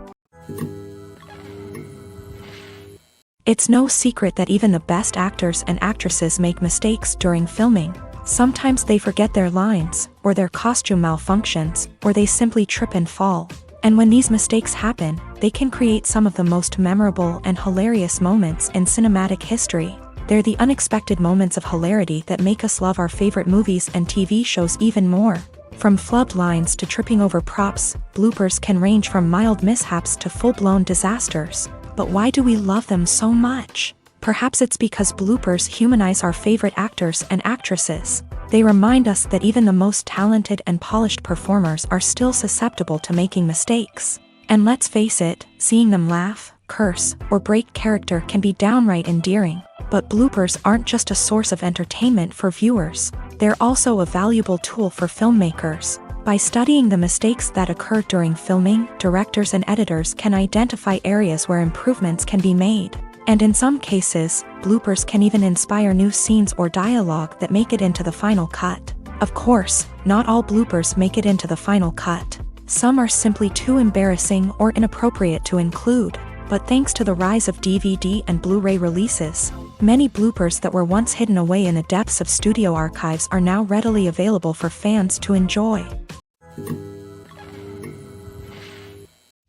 It's no secret that even the best actors and actresses make mistakes during filming. Sometimes they forget their lines, or their costume malfunctions, or they simply trip and fall. And when these mistakes happen, they can create some of the most memorable and hilarious moments in cinematic history. They're the unexpected moments of hilarity that make us love our favorite movies and TV shows even more. From flubbed lines to tripping over props, bloopers can range from mild mishaps to full-blown disasters. But why do we love them so much? Perhaps it's because bloopers humanize our favorite actors and actresses. They remind us that even the most talented and polished performers are still susceptible to making mistakes. And let's face it, seeing them laugh, curse, or break character can be downright endearing. But bloopers aren't just a source of entertainment for viewers. They're also a valuable tool for filmmakers. By studying the mistakes that occur during filming, directors and editors can identify areas where improvements can be made. And in some cases, bloopers can even inspire new scenes or dialogue that make it into the final cut. Of course, not all bloopers make it into the final cut. Some are simply too embarrassing or inappropriate to include. But thanks to the rise of DVD and Blu-ray releases, many bloopers that were once hidden away in the depths of studio archives are now readily available for fans to enjoy.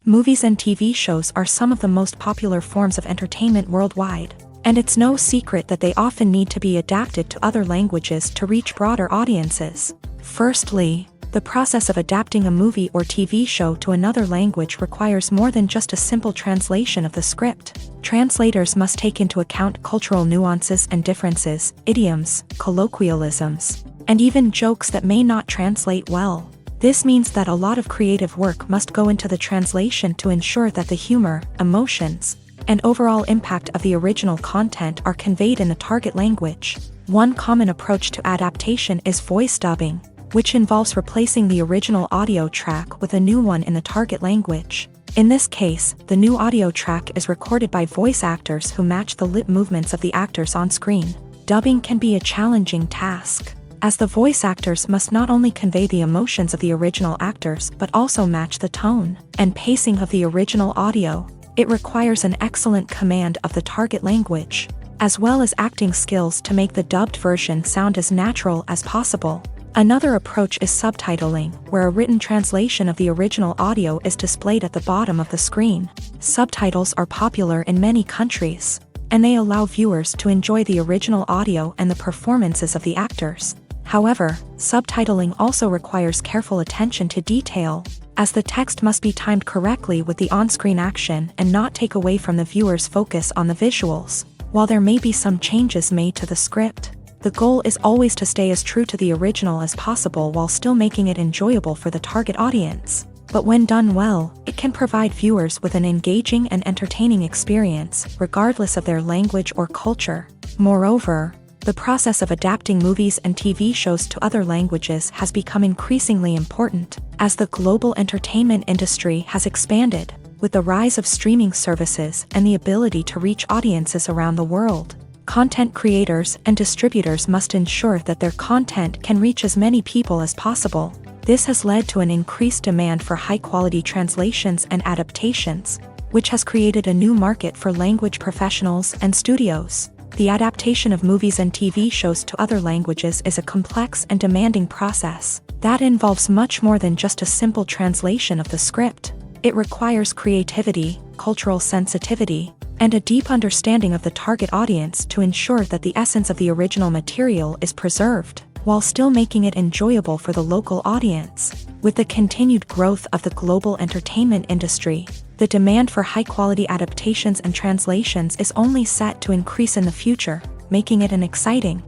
Movies and TV shows are some of the most popular forms of entertainment worldwide, and it's no secret that they often need to be adapted to other languages to reach broader audiences. Firstly, the process of adapting a movie or TV show to another language requires more than just a simple translation of the script. Translators must take into account cultural nuances and differences, idioms, colloquialisms, and even jokes that may not translate well. This means that a lot of creative work must go into the translation to ensure that the humor, emotions, and overall impact of the original content are conveyed in the target language. One common approach to adaptation is voice dubbing, which involves replacing the original audio track with a new one in the target language. In this case, the new audio track is recorded by voice actors who match the lip movements of the actors on screen. Dubbing can be a challenging task, as the voice actors must not only convey the emotions of the original actors but also match the tone and pacing of the original audio. It requires an excellent command of the target language, as well as acting skills to make the dubbed version sound as natural as possible. Another approach is subtitling, where a written translation of the original audio is displayed at the bottom of the screen. Subtitles are popular in many countries, and they allow viewers to enjoy the original audio and the performances of the actors. However, subtitling also requires careful attention to detail, as the text must be timed correctly with the on-screen action and not take away from the viewer's focus on the visuals. While there may be some changes made to the script, the goal is always to stay as true to the original as possible while still making it enjoyable for the target audience. But when done well, it can provide viewers with an engaging and entertaining experience, regardless of their language or culture. Moreover, the process of adapting movies and TV shows to other languages has become increasingly important, as the global entertainment industry has expanded, with the rise of streaming services and the ability to reach audiences around the world. Content creators and distributors must ensure that their content can reach as many people as possible. This has led to an increased demand for high-quality translations and adaptations, which has created a new market for language professionals and studios. The adaptation of movies and TV shows to other languages is a complex and demanding process that involves much more than just a simple translation of the script. It requires creativity, cultural sensitivity, and a deep understanding of the target audience to ensure that the essence of the original material is preserved, while still making it enjoyable for the local audience. With the continued growth of the global entertainment industry, the demand for high-quality adaptations and translations is only set to increase in the future, making it an exciting.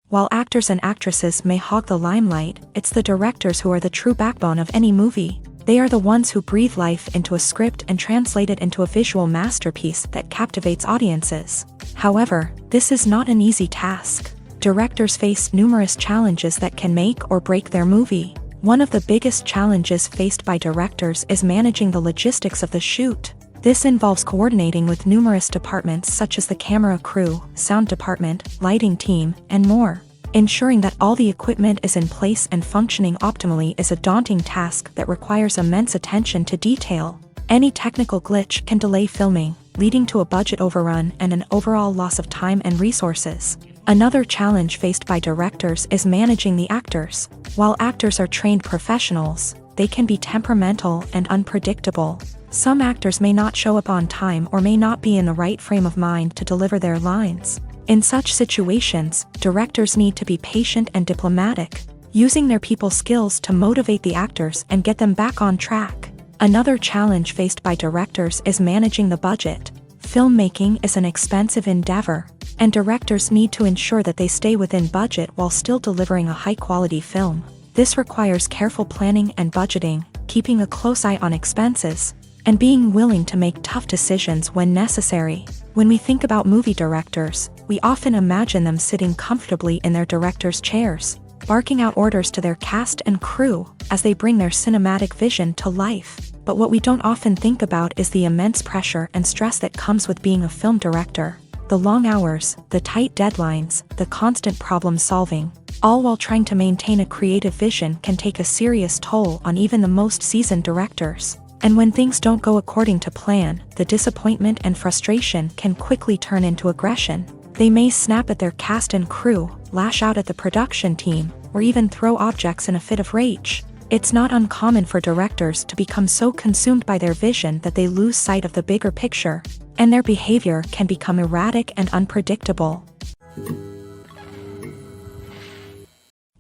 While actors and actresses may hog the limelight, it's the directors who are the true backbone of any movie. They are the ones who breathe life into a script and translate it into a visual masterpiece that captivates audiences. However, this is not an easy task. Directors face numerous challenges that can make or break their movie. One of the biggest challenges faced by directors is managing the logistics of the shoot. This involves coordinating with numerous departments such as the camera crew, sound department, lighting team, and more. Ensuring that all the equipment is in place and functioning optimally is a daunting task that requires immense attention to detail. Any technical glitch can delay filming, leading to a budget overrun and an overall loss of time and resources. Another challenge faced by directors is managing the actors. While actors are trained professionals, they can be temperamental and unpredictable. Some actors may not show up on time or may not be in the right frame of mind to deliver their lines. In such situations, directors need to be patient and diplomatic, using their people skills to motivate the actors and get them back on track. Another challenge faced by directors is managing the budget. Filmmaking is an expensive endeavor, and directors need to ensure that they stay within budget while still delivering a high-quality film. This requires careful planning and budgeting, keeping a close eye on expenses, and being willing to make tough decisions when necessary. When we think about movie directors, we often imagine them sitting comfortably in their director's chairs, barking out orders to their cast and crew as they bring their cinematic vision to life. But what we don't often think about is the immense pressure and stress that comes with being a film director. The long hours, the tight deadlines, the constant problem solving, all while trying to maintain a creative vision can take a serious toll on even the most seasoned directors. And when things don't go according to plan, the disappointment and frustration can quickly turn into aggression. They may snap at their cast and crew, lash out at the production team, or even throw objects in a fit of rage. It's not uncommon for directors to become so consumed by their vision that they lose sight of the bigger picture, and their behavior can become erratic and unpredictable.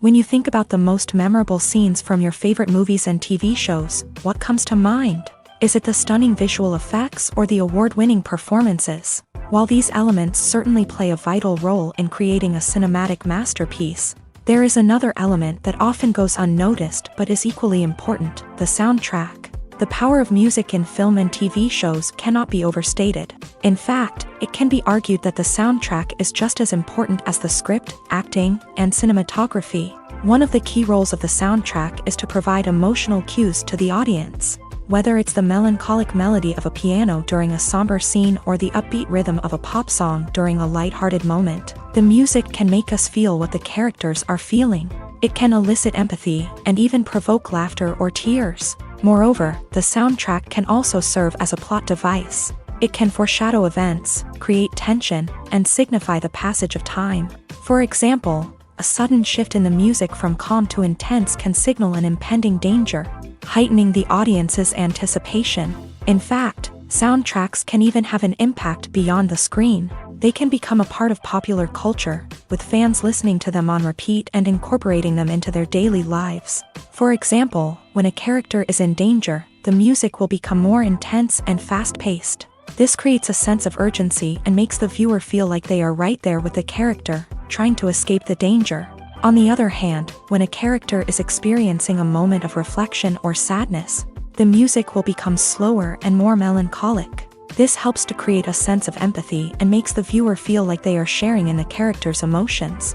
When you think about the most memorable scenes from your favorite movies and TV shows, what comes to mind? Is it the stunning visual effects or the award-winning performances? While these elements certainly play a vital role in creating a cinematic masterpiece, there is another element that often goes unnoticed but is equally important: the soundtrack. The power of music in film and TV shows cannot be overstated. In fact, it can be argued that the soundtrack is just as important as the script, acting, and cinematography. One of the key roles of the soundtrack is to provide emotional cues to the audience. Whether it's the melancholic melody of a piano during a somber scene or the upbeat rhythm of a pop song during a lighthearted moment, the music can make us feel what the characters are feeling. It can elicit empathy and even provoke laughter or tears. Moreover, the soundtrack can also serve as a plot device. It can foreshadow events, create tension, and signify the passage of time. For example, a sudden shift in the music from calm to intense can signal an impending danger, heightening the audience's anticipation. In fact, soundtracks can even have an impact beyond the screen. They can become a part of popular culture, with fans listening to them on repeat and incorporating them into their daily lives. For example, when a character is in danger, the music will become more intense and fast-paced. This creates a sense of urgency and makes the viewer feel like they are right there with the character, trying to escape the danger. On the other hand, when a character is experiencing a moment of reflection or sadness, the music will become slower and more melancholic. This helps to create a sense of empathy and makes the viewer feel like they are sharing in the character's emotions.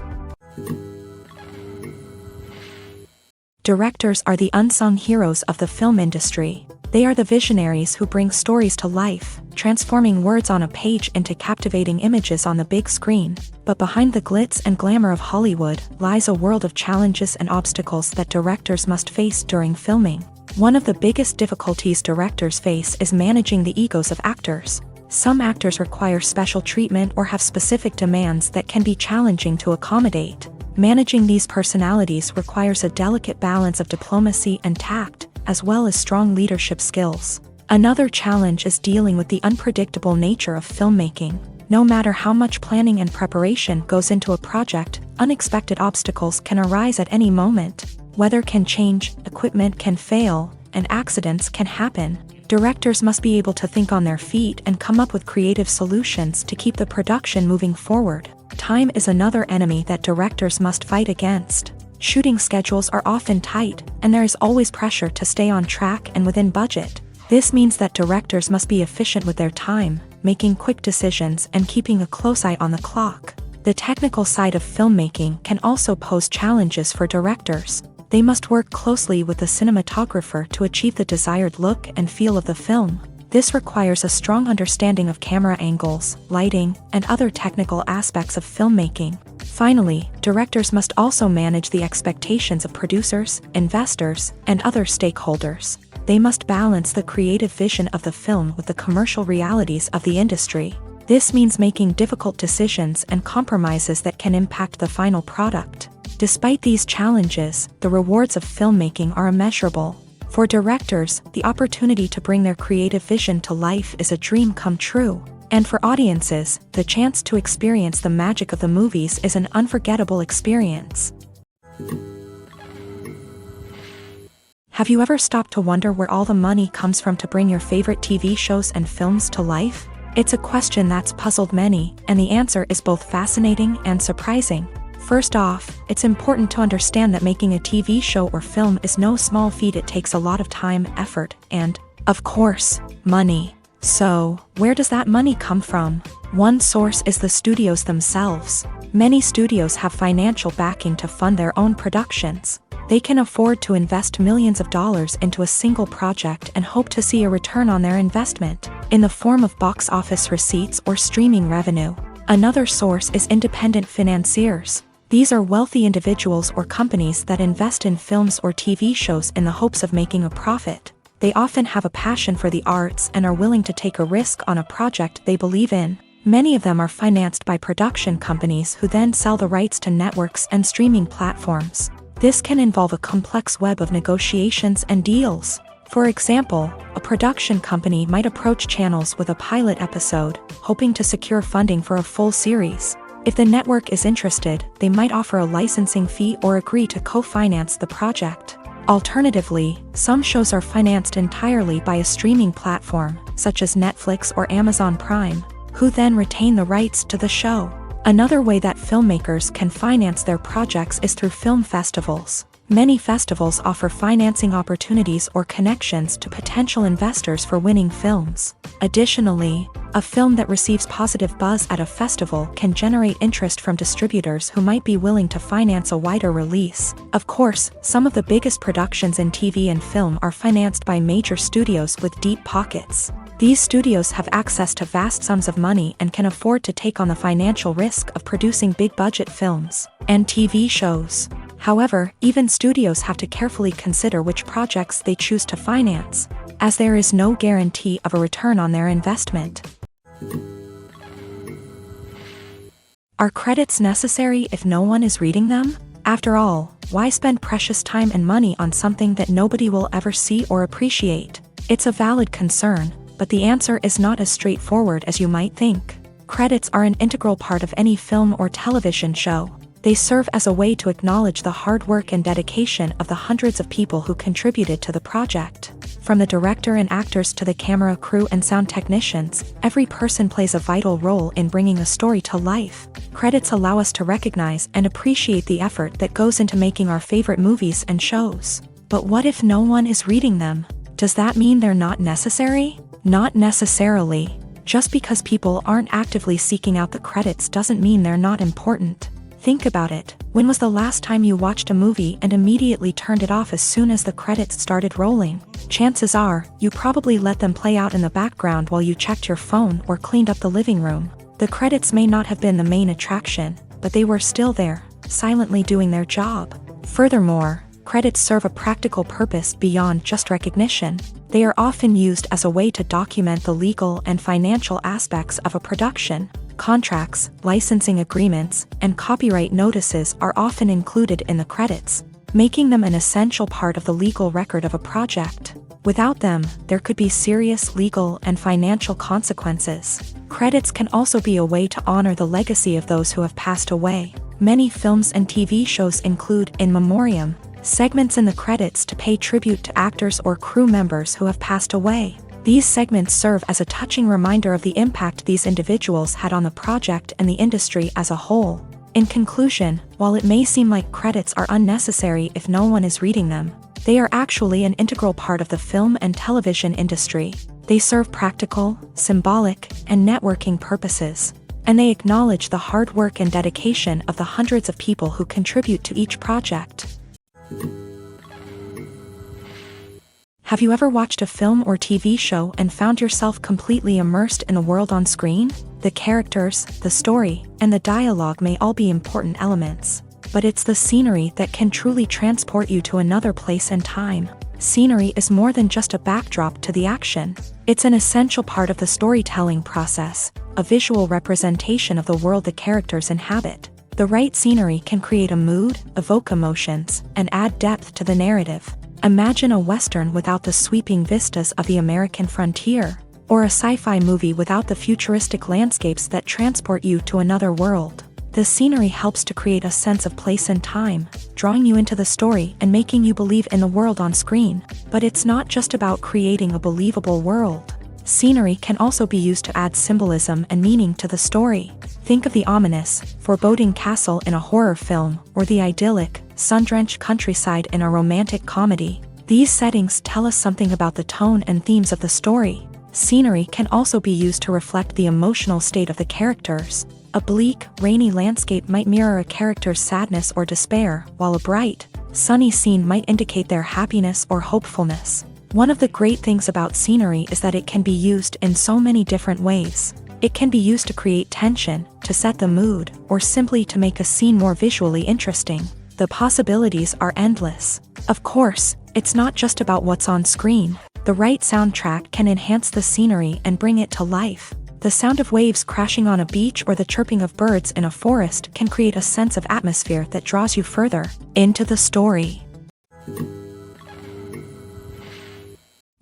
Directors are the unsung heroes of the film industry. They are the visionaries who bring stories to life, transforming words on a page into captivating images on the big screen. But behind the glitz and glamour of Hollywood lies a world of challenges and obstacles that directors must face during filming. One of the biggest difficulties directors face is managing the egos of actors. Some actors require special treatment or have specific demands that can be challenging to accommodate. Managing these personalities requires a delicate balance of diplomacy and tact, as well as strong leadership skills. Another challenge is dealing with the unpredictable nature of filmmaking. No matter how much planning and preparation goes into a project, unexpected obstacles can arise at any moment. Weather can change, equipment can fail, and accidents can happen. Directors must be able to think on their feet and come up with creative solutions to keep the production moving forward. Time is another enemy that directors must fight against. Shooting schedules are often tight, and there is always pressure to stay on track and within budget. This means that directors must be efficient with their time, making quick decisions and keeping a close eye on the clock. The technical side of filmmaking can also pose challenges for directors. They must work closely with the cinematographer to achieve the desired look and feel of the film. This requires a strong understanding of camera angles, lighting, and other technical aspects of filmmaking. Finally, directors must also manage the expectations of producers, investors, and other stakeholders. They must balance the creative vision of the film with the commercial realities of the industry. This means making difficult decisions and compromises that can impact the final product. Despite these challenges, the rewards of filmmaking are immeasurable. For directors, the opportunity to bring their creative vision to life is a dream come true. And for audiences, the chance to experience the magic of the movies is an unforgettable experience. Have you ever stopped to wonder where all the money comes from to bring your favorite TV shows and films to life? It's a question that's puzzled many, and the answer is both fascinating and surprising. First off, it's important to understand that making a TV show or film is no small feat. It takes a lot of time, effort, and, of course, money. So, where does that money come from? One source is the studios themselves. Many studios have financial backing to fund their own productions. They can afford to invest millions of dollars into a single project and hope to see a return on their investment, in the form of box office receipts or streaming revenue. Another source is independent financiers. These are wealthy individuals or companies that invest in films or TV shows in the hopes of making a profit. They often have a passion for the arts and are willing to take a risk on a project they believe in. Many of them are financed by production companies who then sell the rights to networks and streaming platforms. This can involve a complex web of negotiations and deals. For example, a production company might approach channels with a pilot episode, hoping to secure funding for a full series. If the network is interested, they might offer a licensing fee or agree to co-finance the project. Alternatively, some shows are financed entirely by a streaming platform, such as Netflix or Amazon Prime, who then retain the rights to the show. Another way that filmmakers can finance their projects is through film festivals. Many festivals offer financing opportunities or connections to potential investors for winning films. Additionally, a film that receives positive buzz at a festival can generate interest from distributors who might be willing to finance a wider release. Of course, some of the biggest productions in TV and film are financed by major studios with deep pockets. These studios have access to vast sums of money and can afford to take on the financial risk of producing big-budget films and TV shows. However, even studios have to carefully consider which projects they choose to finance, as there is no guarantee of a return on their investment. Are credits necessary if no one is reading them? After all, why spend precious time and money on something that nobody will ever see or appreciate? It's a valid concern, but the answer is not as straightforward as you might think. Credits are an integral part of any film or television show. They serve as a way to acknowledge the hard work and dedication of the hundreds of people who contributed to the project. From the director and actors to the camera crew and sound technicians, every person plays a vital role in bringing a story to life. Credits allow us to recognize and appreciate the effort that goes into making our favorite movies and shows. But what if no one is reading them? Does that mean they're not necessary? Not necessarily. Just because people aren't actively seeking out the credits doesn't mean they're not important. Think about it. When was the last time you watched a movie and immediately turned it off as soon as the credits started rolling? Chances are, you probably let them play out in the background while you checked your phone or cleaned up the living room. The credits may not have been the main attraction, but they were still there, silently doing their job. Furthermore, credits serve a practical purpose beyond just recognition. They are often used as a way to document the legal and financial aspects of a production. Contracts, licensing agreements, and copyright notices are often included in the credits, making them an essential part of the legal record of a project. Without them, there could be serious legal and financial consequences. Credits can also be a way to honor the legacy of those who have passed away. Many films and TV shows include in memoriam segments in the credits to pay tribute to actors or crew members who have passed away. These segments serve as a touching reminder of the impact these individuals had on the project and the industry as a whole. In conclusion, while it may seem like credits are unnecessary if no one is reading them, they are actually an integral part of the film and television industry. They serve practical, symbolic, and networking purposes, and they acknowledge the hard work and dedication of the hundreds of people who contribute to each project. Have you ever watched a film or TV show and found yourself completely immersed in the world on screen? The characters, the story, and the dialogue may all be important elements, but it's the scenery that can truly transport you to another place and time. Scenery is more than just a backdrop to the action. It's an essential part of the storytelling process, a visual representation of the world the characters inhabit. The right scenery can create a mood, evoke emotions, and add depth to the narrative. Imagine a Western without the sweeping vistas of the American frontier, or a sci-fi movie without the futuristic landscapes that transport you to another world. The scenery helps to create a sense of place and time, drawing you into the story and making you believe in the world on screen. But it's not just about creating a believable world. Scenery can also be used to add symbolism and meaning to the story. Think of the ominous, foreboding castle in a horror film, or the idyllic, sun-drenched countryside in a romantic comedy. These settings tell us something about the tone and themes of the story. Scenery can also be used to reflect the emotional state of the characters. A bleak, rainy landscape might mirror a character's sadness or despair, while a bright, sunny scene might indicate their happiness or hopefulness. One of the great things about scenery is that it can be used in so many different ways. It can be used to create tension, to set the mood, or simply to make a scene more visually interesting. The possibilities are endless. Of course, it's not just about what's on screen. The right soundtrack can enhance the scenery and bring it to life. The sound of waves crashing on a beach or the chirping of birds in a forest can create a sense of atmosphere that draws you further into the story.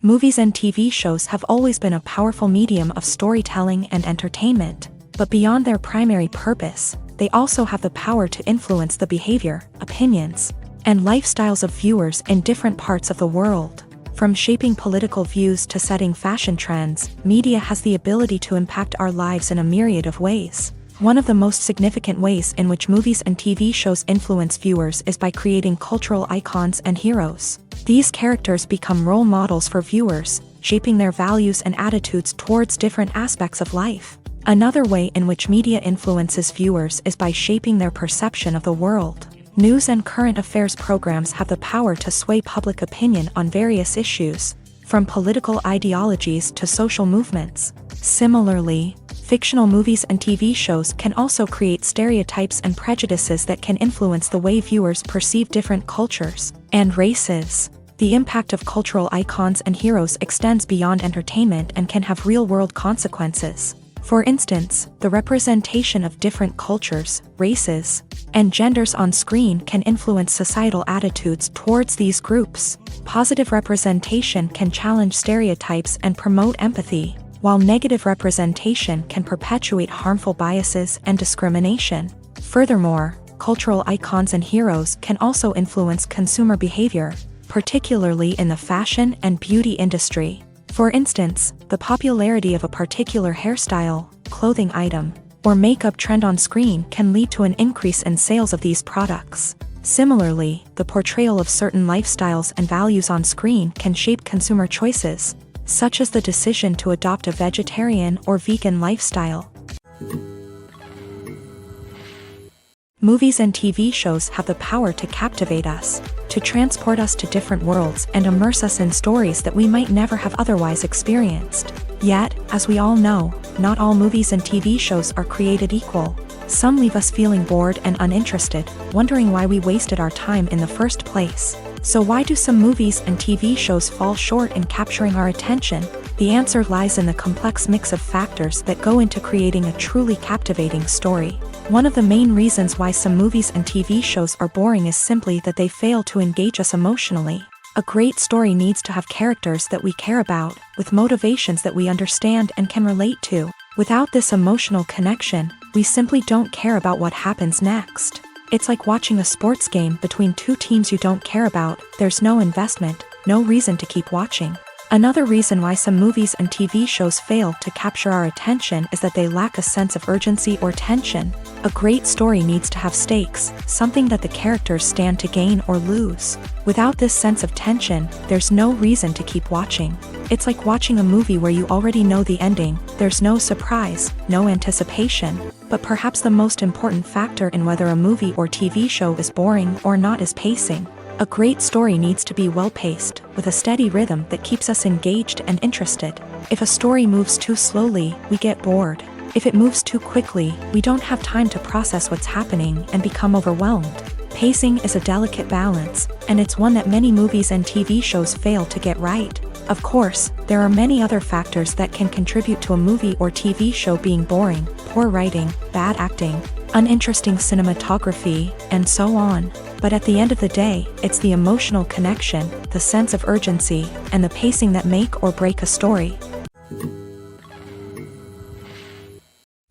Movies and TV shows have always been a powerful medium of storytelling and entertainment, but beyond their primary purpose, they also have the power to influence the behavior, opinions, and lifestyles of viewers in different parts of the world. From shaping political views to setting fashion trends, media has the ability to impact our lives in a myriad of ways. One of the most significant ways in which movies and TV shows influence viewers is by creating cultural icons and heroes. These characters become role models for viewers, shaping their values and attitudes towards different aspects of life. Another way in which media influences viewers is by shaping their perception of the world. News and current affairs programs have the power to sway public opinion on various issues, from political ideologies to social movements. Similarly, fictional movies and TV shows can also create stereotypes and prejudices that can influence the way viewers perceive different cultures and races. The impact of cultural icons and heroes extends beyond entertainment and can have real-world consequences. For instance, the representation of different cultures, races, and genders on screen can influence societal attitudes towards these groups. Positive representation can challenge stereotypes and promote empathy, while negative representation can perpetuate harmful biases and discrimination. Furthermore, cultural icons and heroes can also influence consumer behavior, particularly in the fashion and beauty industry. For instance, the popularity of a particular hairstyle, clothing item, or makeup trend on screen can lead to an increase in sales of these products. Similarly, the portrayal of certain lifestyles and values on screen can shape consumer choices, such as the decision to adopt a vegetarian or vegan lifestyle. Movies and TV shows have the power to captivate us, to transport us to different worlds and immerse us in stories that we might never have otherwise experienced. Yet, as we all know, not all movies and TV shows are created equal. Some leave us feeling bored and uninterested, wondering why we wasted our time in the first place. So why do some movies and TV shows fall short in capturing our attention? The answer lies in the complex mix of factors that go into creating a truly captivating story. One of the main reasons why some movies and TV shows are boring is simply that they fail to engage us emotionally. A great story needs to have characters that we care about, with motivations that we understand and can relate to. Without this emotional connection, we simply don't care about what happens next. It's like watching a sports game between two teams you don't care about. There's no investment, no reason to keep watching. Another reason why some movies and TV shows fail to capture our attention is that they lack a sense of urgency or tension. A great story needs to have stakes, something that the characters stand to gain or lose. Without this sense of tension, there's no reason to keep watching. It's like watching a movie where you already know the ending. There's no surprise, no anticipation. But perhaps the most important factor in whether a movie or TV show is boring or not is pacing. A great story needs to be well-paced, with a steady rhythm that keeps us engaged and interested. If a story moves too slowly, we get bored. If it moves too quickly, we don't have time to process what's happening and become overwhelmed. Pacing is a delicate balance, and it's one that many movies and TV shows fail to get right. Of course, there are many other factors that can contribute to a movie or TV show being boring: poor writing, bad acting, uninteresting cinematography, and so on. But at the end of the day, it's the emotional connection, the sense of urgency, and the pacing that make or break a story.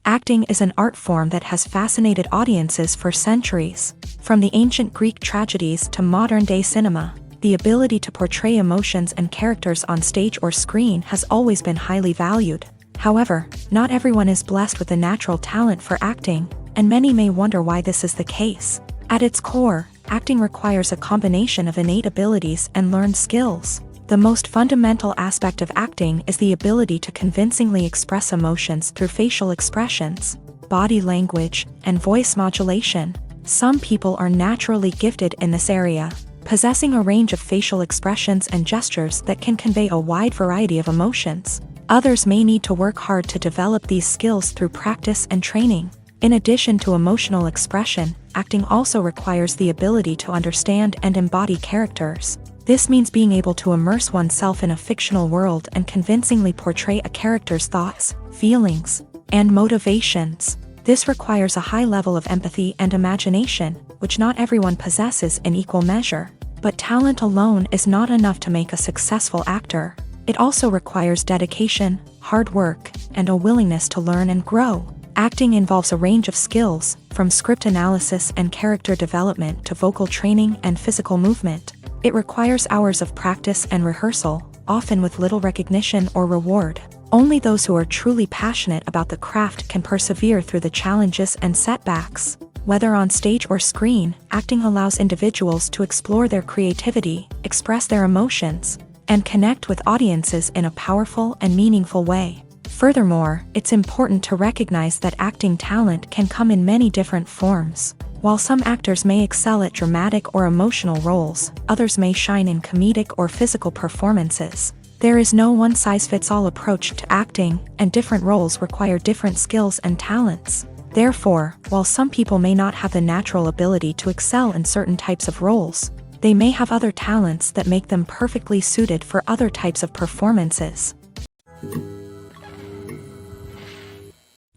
Acting is an art form that has fascinated audiences for centuries. From the ancient Greek tragedies to modern-day cinema, the ability to portray emotions and characters on stage or screen has always been highly valued. However, not everyone is blessed with a natural talent for acting, and many may wonder why this is the case. At its core, acting requires a combination of innate abilities and learned skills. The most fundamental aspect of acting is the ability to convincingly express emotions through facial expressions, body language, and voice modulation. Some people are naturally gifted in this area, possessing a range of facial expressions and gestures that can convey a wide variety of emotions. Others may need to work hard to develop these skills through practice and training. In addition to emotional expression, acting also requires the ability to understand and embody characters. This means being able to immerse oneself in a fictional world and convincingly portray a character's thoughts, feelings, and motivations. This requires a high level of empathy and imagination, which not everyone possesses in equal measure. But talent alone is not enough to make a successful actor. It also requires dedication, hard work, and a willingness to learn and grow. Acting involves a range of skills, from script analysis and character development to vocal training and physical movement. It requires hours of practice and rehearsal, often with little recognition or reward. Only those who are truly passionate about the craft can persevere through the challenges and setbacks. Whether on stage or screen, acting allows individuals to explore their creativity, express their emotions, and connect with audiences in a powerful and meaningful way. Furthermore, it's important to recognize that acting talent can come in many different forms. While some actors may excel at dramatic or emotional roles, others may shine in comedic or physical performances. There is no one-size-fits-all approach to acting, and different roles require different skills and talents. Therefore, while some people may not have the natural ability to excel in certain types of roles, they may have other talents that make them perfectly suited for other types of performances.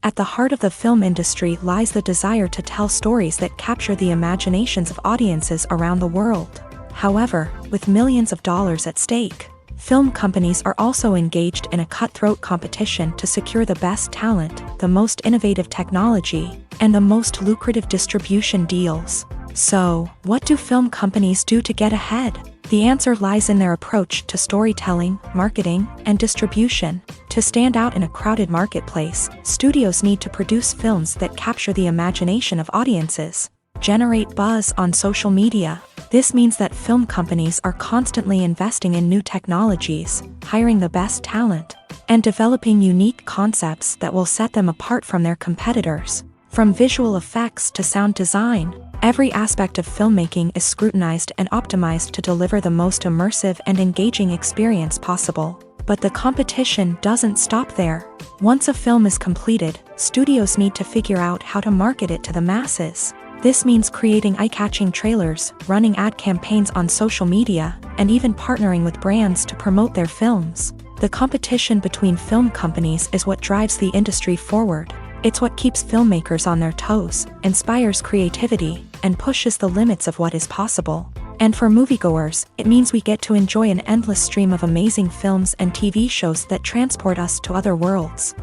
At the heart of the film industry lies the desire to tell stories that capture the imaginations of audiences around the world. However, with millions of dollars at stake, film companies are also engaged in a cutthroat competition to secure the best talent, the most innovative technology, and the most lucrative distribution deals. So, what do film companies do to get ahead? The answer lies in their approach to storytelling, marketing, and distribution. To stand out in a crowded marketplace, studios need to produce films that capture the imagination of audiences, generate buzz on social media. This means that film companies are constantly investing in new technologies, hiring the best talent, and developing unique concepts that will set them apart from their competitors. From visual effects to sound design, every aspect of filmmaking is scrutinized and optimized to deliver the most immersive and engaging experience possible. But the competition doesn't stop there. Once a film is completed, studios need to figure out how to market it to the masses. This means creating eye-catching trailers, running ad campaigns on social media, and even partnering with brands to promote their films. The competition between film companies is what drives the industry forward. It's what keeps filmmakers on their toes, inspires creativity, and pushes the limits of what is possible. And for moviegoers, it means we get to enjoy an endless stream of amazing films and TV shows that transport us to other worlds.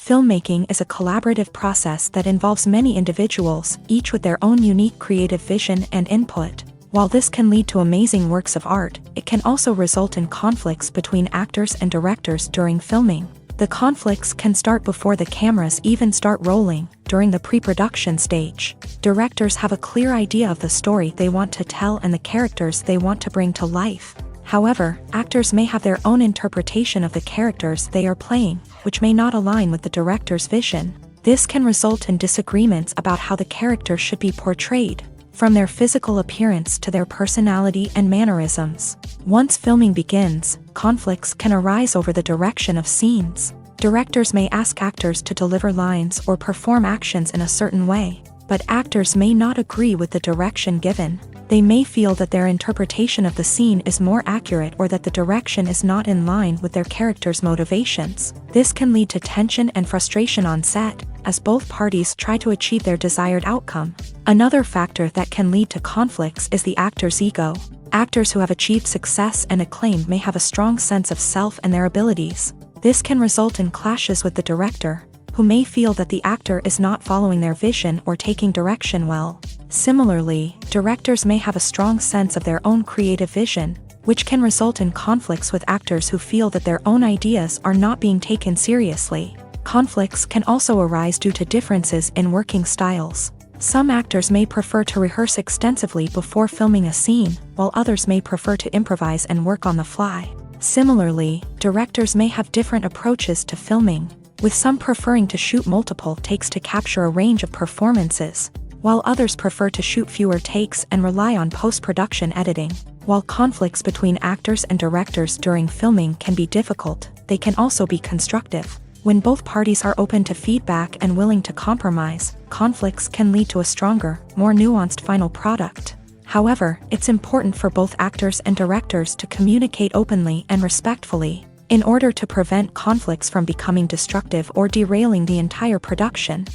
Filmmaking is a collaborative process that involves many individuals, each with their own unique creative vision and input. While this can lead to amazing works of art, it can also result in conflicts between actors and directors during filming. The conflicts can start before the cameras even start rolling, during the pre-production stage. Directors have a clear idea of the story they want to tell and the characters they want to bring to life. However, actors may have their own interpretation of the characters they are playing, which may not align with the director's vision. This can result in disagreements about how the character should be portrayed, from their physical appearance to their personality and mannerisms. Once filming begins, conflicts can arise over the direction of scenes. Directors may ask actors to deliver lines or perform actions in a certain way, but actors may not agree with the direction given. They may feel that their interpretation of the scene is more accurate or that the direction is not in line with their character's motivations. This can lead to tension and frustration on set, as both parties try to achieve their desired outcome. Another factor that can lead to conflicts is the actor's ego. Actors who have achieved success and acclaim may have a strong sense of self and their abilities. This can result in clashes with the director, who may feel that the actor is not following their vision or taking direction well. Similarly, directors may have a strong sense of their own creative vision, which can result in conflicts with actors who feel that their own ideas are not being taken seriously. Conflicts can also arise due to differences in working styles. Some actors may prefer to rehearse extensively before filming a scene, while others may prefer to improvise and work on the fly. Similarly, directors may have different approaches to filming, with some preferring to shoot multiple takes to capture a range of performances, while others prefer to shoot fewer takes and rely on post-production editing. While conflicts between actors and directors during filming can be difficult, they can also be constructive. When both parties are open to feedback and willing to compromise, conflicts can lead to a stronger, more nuanced final product. However, it's important for both actors and directors to communicate openly and respectfully, in order to prevent conflicts from becoming destructive or derailing the entire production.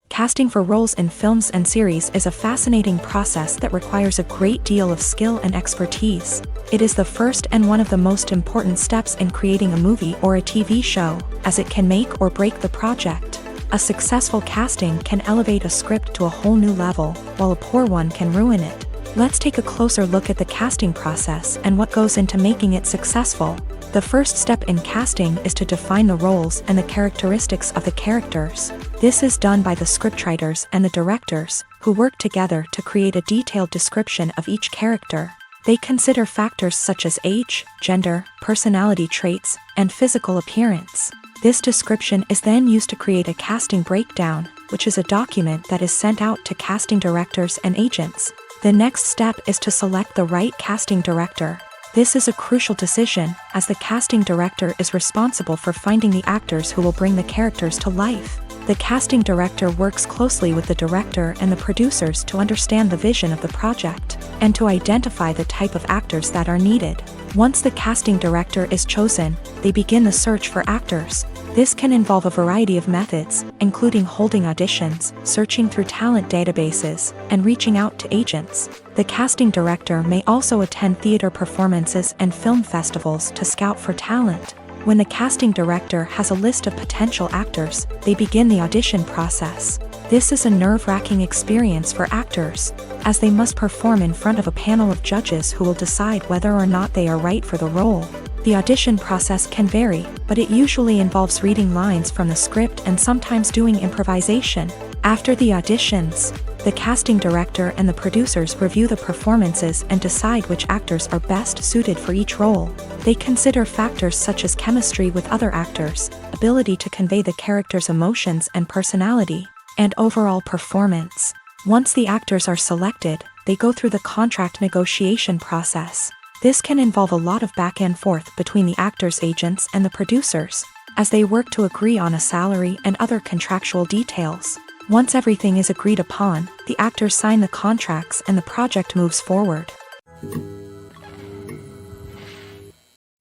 Casting for roles in films and series is a fascinating process that requires a great deal of skill and expertise. It is the first and one of the most important steps in creating a movie or a TV show, as it can make or break the project. A successful casting can elevate a script to a whole new level, while a poor one can ruin it. Let's take a closer look at the casting process and what goes into making it successful. The first step in casting is to define the roles and the characteristics of the characters. This is done by the scriptwriters and the directors, who work together to create a detailed description of each character. They consider factors such as age, gender, personality traits, and physical appearance. This description is then used to create a casting breakdown, which is a document that is sent out to casting directors and agents. The next step is to select the right casting director. This is a crucial decision, as the casting director is responsible for finding the actors who will bring the characters to life. The casting director works closely with the director and the producers to understand the vision of the project, and to identify the type of actors that are needed. Once the casting director is chosen, they begin the search for actors. This can involve a variety of methods, including holding auditions, searching through talent databases, and reaching out to agents. The casting director may also attend theater performances and film festivals to scout for talent. When the casting director has a list of potential actors, they begin the audition process. This is a nerve-wracking experience for actors, as they must perform in front of a panel of judges who will decide whether or not they are right for the role. The audition process can vary, but it usually involves reading lines from the script and sometimes doing improvisation. After the auditions, the casting director and the producers review the performances and decide which actors are best suited for each role. They consider factors such as chemistry with other actors, ability to convey the character's emotions and personality, and overall performance. Once the actors are selected, they go through the contract negotiation process. This can involve a lot of back and forth between the actors' agents and the producers, as they work to agree on a salary and other contractual details. Once everything is agreed upon, the actors sign the contracts and the project moves forward.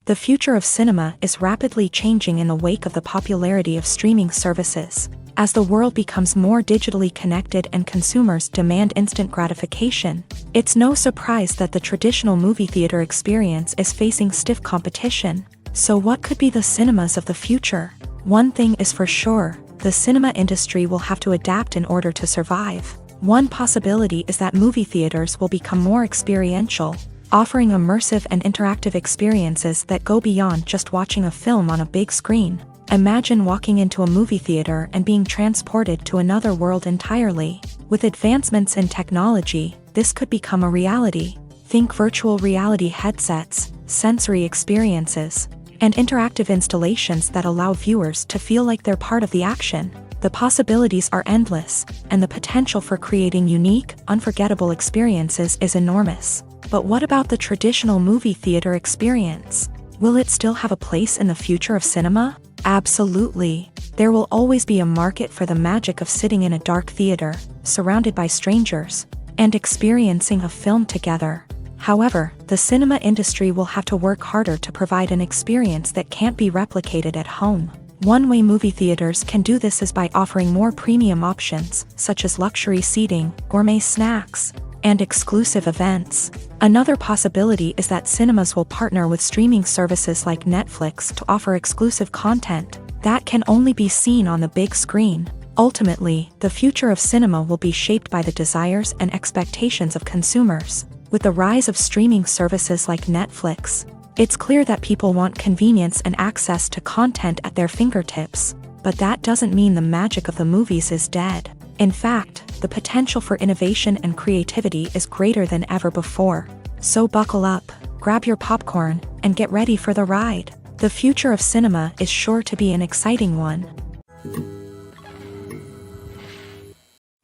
The future of cinema is rapidly changing in the wake of the popularity of streaming services. As the world becomes more digitally connected and consumers demand instant gratification, it's no surprise that the traditional movie theater experience is facing stiff competition. So what could be the cinemas of the future? One thing is for sure, the cinema industry will have to adapt in order to survive. One possibility is that movie theaters will become more experiential, offering immersive and interactive experiences that go beyond just watching a film on a big screen. Imagine walking into a movie theater and being transported to another world entirely. With advancements in technology, this could become a reality. Think virtual reality headsets, sensory experiences, and interactive installations that allow viewers to feel like they're part of the action. The possibilities are endless, and the potential for creating unique, unforgettable experiences is enormous. But what about the traditional movie theater experience? Will it still have a place in the future of cinema? Absolutely. There will always be a market for the magic of sitting in a dark theater, surrounded by strangers, and experiencing a film together. However, the cinema industry will have to work harder to provide an experience that can't be replicated at home. One way movie theaters can do this is by offering more premium options, such as luxury seating, gourmet snacks, and exclusive events. Another possibility is that cinemas will partner with streaming services like Netflix to offer exclusive content that can only be seen on the big screen. Ultimately, the future of cinema will be shaped by the desires and expectations of consumers. With the rise of streaming services like Netflix, it's clear that people want convenience and access to content at their fingertips. But that doesn't mean the magic of the movies is dead. In fact, the potential for innovation and creativity is greater than ever before. So buckle up, grab your popcorn, and get ready for the ride. The future of cinema is sure to be an exciting one.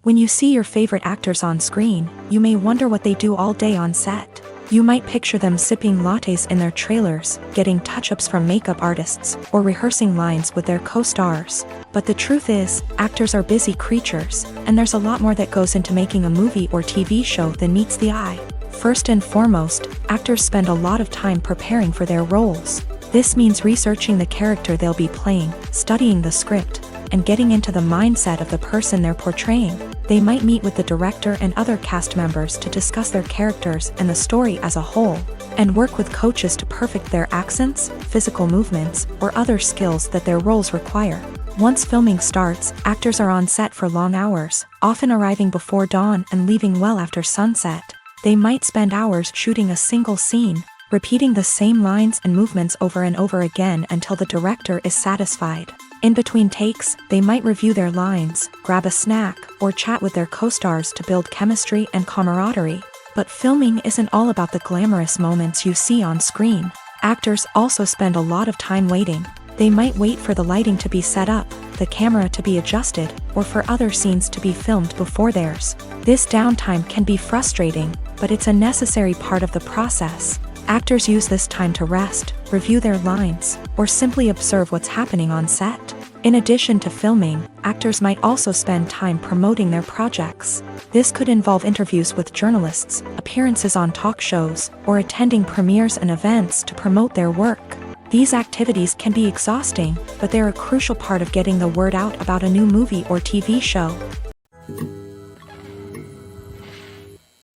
When you see your favorite actors on screen, you may wonder what they do all day on set. You might picture them sipping lattes in their trailers, getting touch-ups from makeup artists, or rehearsing lines with their co-stars. But the truth is, actors are busy creatures, and there's a lot more that goes into making a movie or TV show than meets the eye. First and foremost, actors spend a lot of time preparing for their roles. This means researching the character they'll be playing, studying the script, and getting into the mindset of the person they're portraying. They might meet with the director and other cast members to discuss their characters and the story as a whole, and work with coaches to perfect their accents, physical movements, or other skills that their roles require. Once filming starts, actors are on set for long hours, often arriving before dawn and leaving well after sunset. They might spend hours shooting a single scene, repeating the same lines and movements over and over again until the director is satisfied. In between takes, they might review their lines, grab a snack, or chat with their co-stars to build chemistry and camaraderie. But filming isn't all about the glamorous moments you see on screen. Actors also spend a lot of time waiting. They might wait for the lighting to be set up, the camera to be adjusted, or for other scenes to be filmed before theirs. This downtime can be frustrating, but it's a necessary part of the process. Actors use this time to rest, review their lines, or simply observe what's happening on set. In addition to filming, actors might also spend time promoting their projects. This could involve interviews with journalists, appearances on talk shows, or attending premieres and events to promote their work. These activities can be exhausting, but they're a crucial part of getting the word out about a new movie or TV show.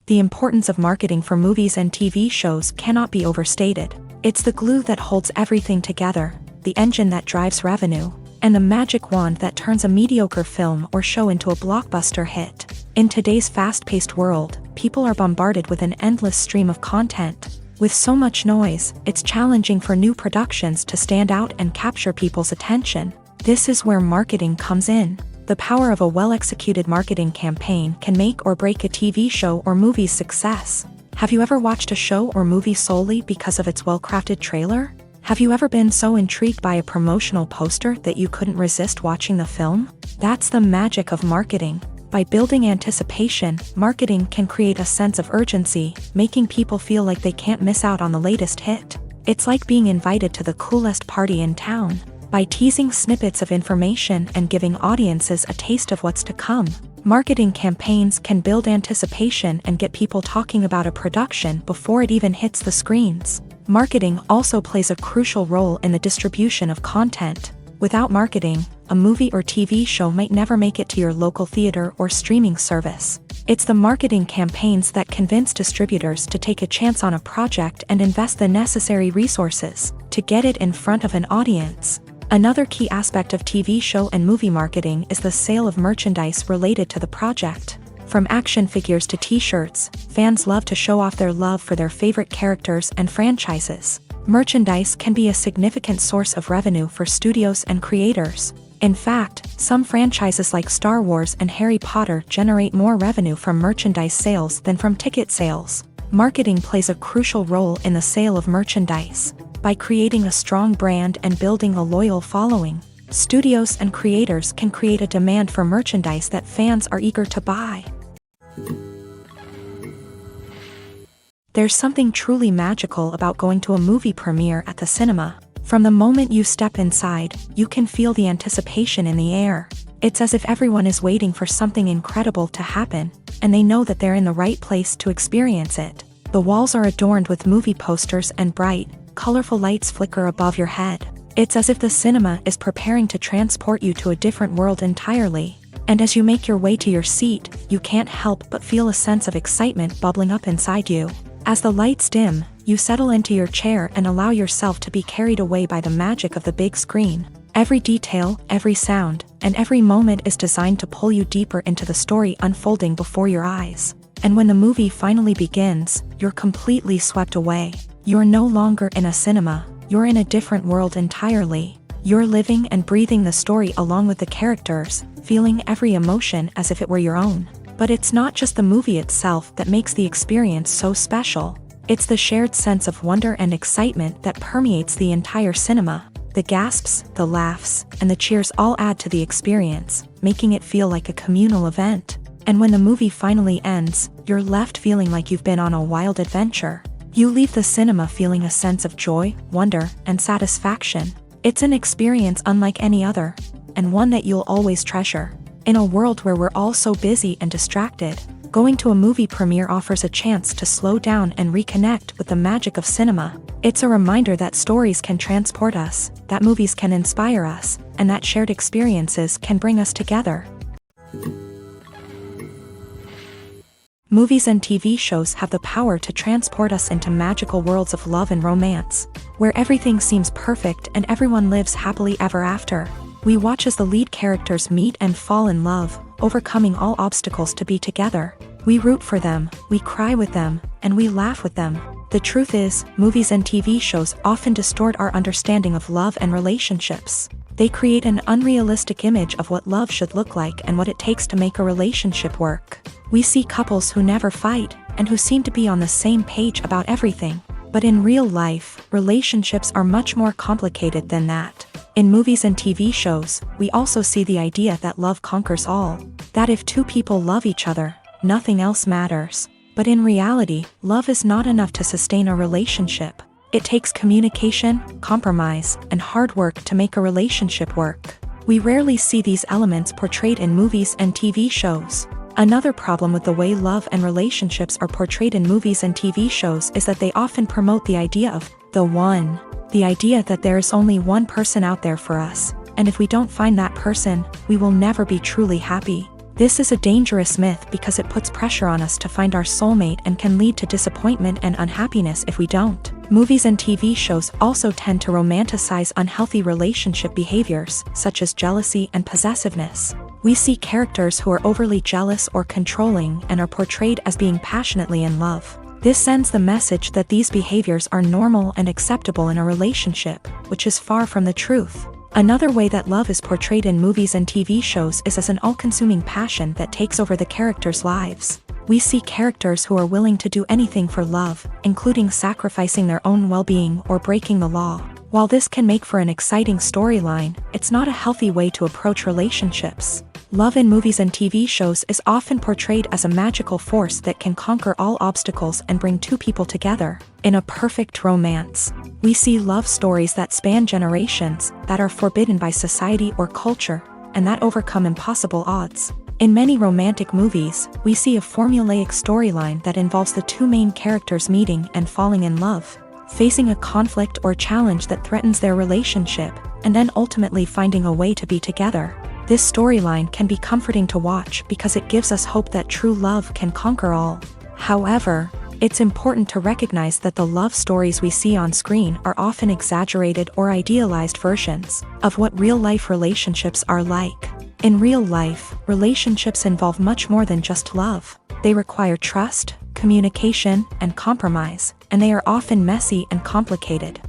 The importance of marketing for movies and TV shows cannot be overstated. It's the glue that holds everything together, the engine that drives revenue, and the magic wand that turns a mediocre film or show into a blockbuster hit. In today's fast-paced world, people are bombarded with an endless stream of content. With so much noise, it's challenging for new productions to stand out and capture people's attention. This is where marketing comes in. The power of a well-executed marketing campaign can make or break a TV show or movie's success. Have you ever watched a show or movie solely because of its well-crafted trailer? Have you ever been so intrigued by a promotional poster that you couldn't resist watching the film? That's the magic of marketing. By building anticipation, marketing can create a sense of urgency, making people feel like they can't miss out on the latest hit. It's like being invited to the coolest party in town. By teasing snippets of information and giving audiences a taste of what's to come, marketing campaigns can build anticipation and get people talking about a production before it even hits the screens. Marketing also plays a crucial role in the distribution of content. Without marketing, a movie or TV show might never make it to your local theater or streaming service. It's the marketing campaigns that convince distributors to take a chance on a project and invest the necessary resources to get it in front of an audience. Another key aspect of TV show and movie marketing is the sale of merchandise related to the project. From action figures to t-shirts, fans love to show off their love for their favorite characters and franchises. Merchandise can be a significant source of revenue for studios and creators. In fact, some franchises like Star Wars and Harry Potter generate more revenue from merchandise sales than from ticket sales. Marketing plays a crucial role in the sale of merchandise. By creating a strong brand and building a loyal following, studios and creators can create a demand for merchandise that fans are eager to buy. There's something truly magical about going to a movie premiere at the cinema. From the moment you step inside, you can feel the anticipation in the air. It's as if everyone is waiting for something incredible to happen, and they know that they're in the right place to experience it. The walls are adorned with movie posters and bright, colorful lights flicker above your head. It's as if the cinema is preparing to transport you to a different world entirely. And as you make your way to your seat, you can't help but feel a sense of excitement bubbling up inside you. As the lights dim, you settle into your chair and allow yourself to be carried away by the magic of the big screen. Every detail, every sound, and every moment is designed to pull you deeper into the story unfolding before your eyes. And when the movie finally begins, you're completely swept away. You're no longer in a cinema, you're in a different world entirely. You're living and breathing the story along with the characters, feeling every emotion as if it were your own. But it's not just the movie itself that makes the experience so special. It's the shared sense of wonder and excitement that permeates the entire cinema. The gasps, the laughs, and the cheers all add to the experience, making it feel like a communal event. And when the movie finally ends, you're left feeling like you've been on a wild adventure. You leave the cinema feeling a sense of joy, wonder, and satisfaction. It's an experience unlike any other, and one that you'll always treasure. In a world where we're all so busy and distracted, going to a movie premiere offers a chance to slow down and reconnect with the magic of cinema. It's a reminder that stories can transport us, that movies can inspire us, and that shared experiences can bring us together. Movies and TV shows have the power to transport us into magical worlds of love and romance, where everything seems perfect and everyone lives happily ever after. We watch as the lead characters meet and fall in love, overcoming all obstacles to be together. We root for them, we cry with them, and we laugh with them. The truth is, movies and TV shows often distort our understanding of love and relationships. They create an unrealistic image of what love should look like and what it takes to make a relationship work. We see couples who never fight, and who seem to be on the same page about everything. But in real life, relationships are much more complicated than that. In movies and TV shows, we also see the idea that love conquers all. That if two people love each other, nothing else matters. But in reality, love is not enough to sustain a relationship. It takes communication, compromise, and hard work to make a relationship work. We rarely see these elements portrayed in movies and TV shows. Another problem with the way love and relationships are portrayed in movies and TV shows is that they often promote the idea of the one. The idea that there is only one person out there for us, and if we don't find that person, we will never be truly happy. This is a dangerous myth because it puts pressure on us to find our soulmate and can lead to disappointment and unhappiness if we don't. Movies and TV shows also tend to romanticize unhealthy relationship behaviors, such as jealousy and possessiveness. We see characters who are overly jealous or controlling and are portrayed as being passionately in love. This sends the message that these behaviors are normal and acceptable in a relationship, which is far from the truth. Another way that love is portrayed in movies and TV shows is as an all-consuming passion that takes over the characters' lives. We see characters who are willing to do anything for love, including sacrificing their own well-being or breaking the law. While this can make for an exciting storyline, it's not a healthy way to approach relationships. Love in movies and TV shows is often portrayed as a magical force that can conquer all obstacles and bring two people together. In a perfect romance, we see love stories that span generations, that are forbidden by society or culture, and that overcome impossible odds. In many romantic movies, we see a formulaic storyline that involves the two main characters meeting and falling in love, facing a conflict or challenge that threatens their relationship, and then ultimately finding a way to be together. This storyline can be comforting to watch because it gives us hope that true love can conquer all. However, it's important to recognize that the love stories we see on screen are often exaggerated or idealized versions of what real-life relationships are like. In real life, relationships involve much more than just love. They require trust, communication, and compromise, and they are often messy and complicated.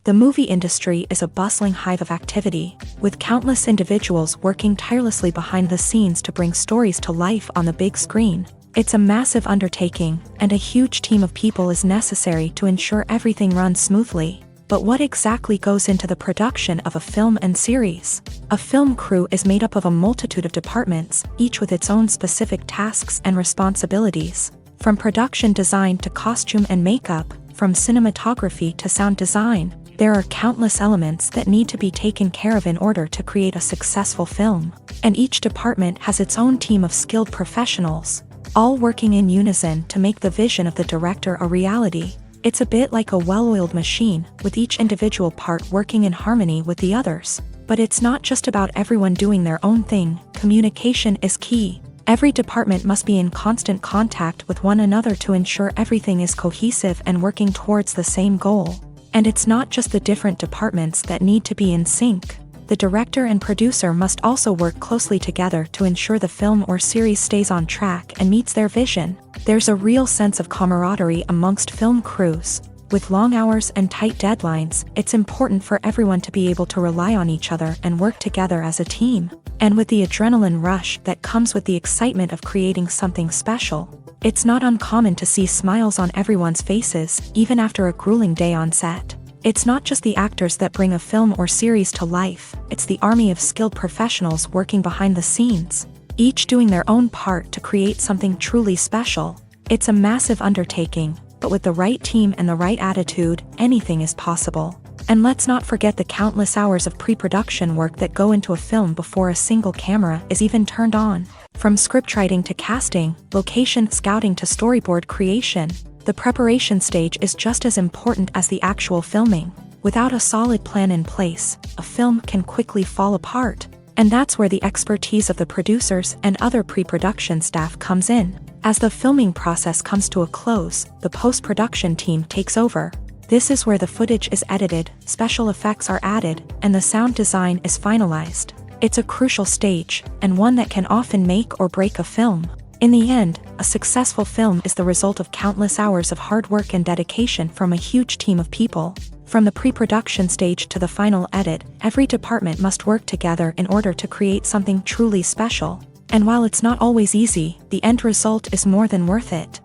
The movie industry is a bustling hive of activity, with countless individuals working tirelessly behind the scenes to bring stories to life on the big screen. It's a massive undertaking, and a huge team of people is necessary to ensure everything runs smoothly. But what exactly goes into the production of a film and series? A film crew is made up of a multitude of departments, each with its own specific tasks and responsibilities. From production design to costume and makeup, from cinematography to sound design, there are countless elements that need to be taken care of in order to create a successful film. And each department has its own team of skilled professionals, all working in unison to make the vision of the director a reality. It's a bit like a well-oiled machine, with each individual part working in harmony with the others. But it's not just about everyone doing their own thing. Communication is key. Every department must be in constant contact with one another to ensure everything is cohesive and working towards the same goal. And it's not just the different departments that need to be in sync. The director and producer must also work closely together to ensure the film or series stays on track and meets their vision. There's a real sense of camaraderie amongst film crews. With long hours and tight deadlines, it's important for everyone to be able to rely on each other and work together as a team. And with the adrenaline rush that comes with the excitement of creating something special, it's not uncommon to see smiles on everyone's faces, even after a grueling day on set. It's not just the actors that bring a film or series to life, it's the army of skilled professionals working behind the scenes, each doing their own part to create something truly special. It's a massive undertaking, but with the right team and the right attitude, anything is possible. And let's not forget the countless hours of pre-production work that go into a film before a single camera is even turned on. From scriptwriting to casting, location scouting to storyboard creation, the preparation stage is just as important as the actual filming. Without a solid plan in place, a film can quickly fall apart. And that's where the expertise of the producers and other pre-production staff comes in. As the filming process comes to a close, the post-production team takes over. This is where the footage is edited, special effects are added, and the sound design is finalized. It's a crucial stage, and one that can often make or break a film. In the end, a successful film is the result of countless hours of hard work and dedication from a huge team of people. From the pre-production stage to the final edit, every department must work together in order to create something truly special. And while it's not always easy, the end result is more than worth it.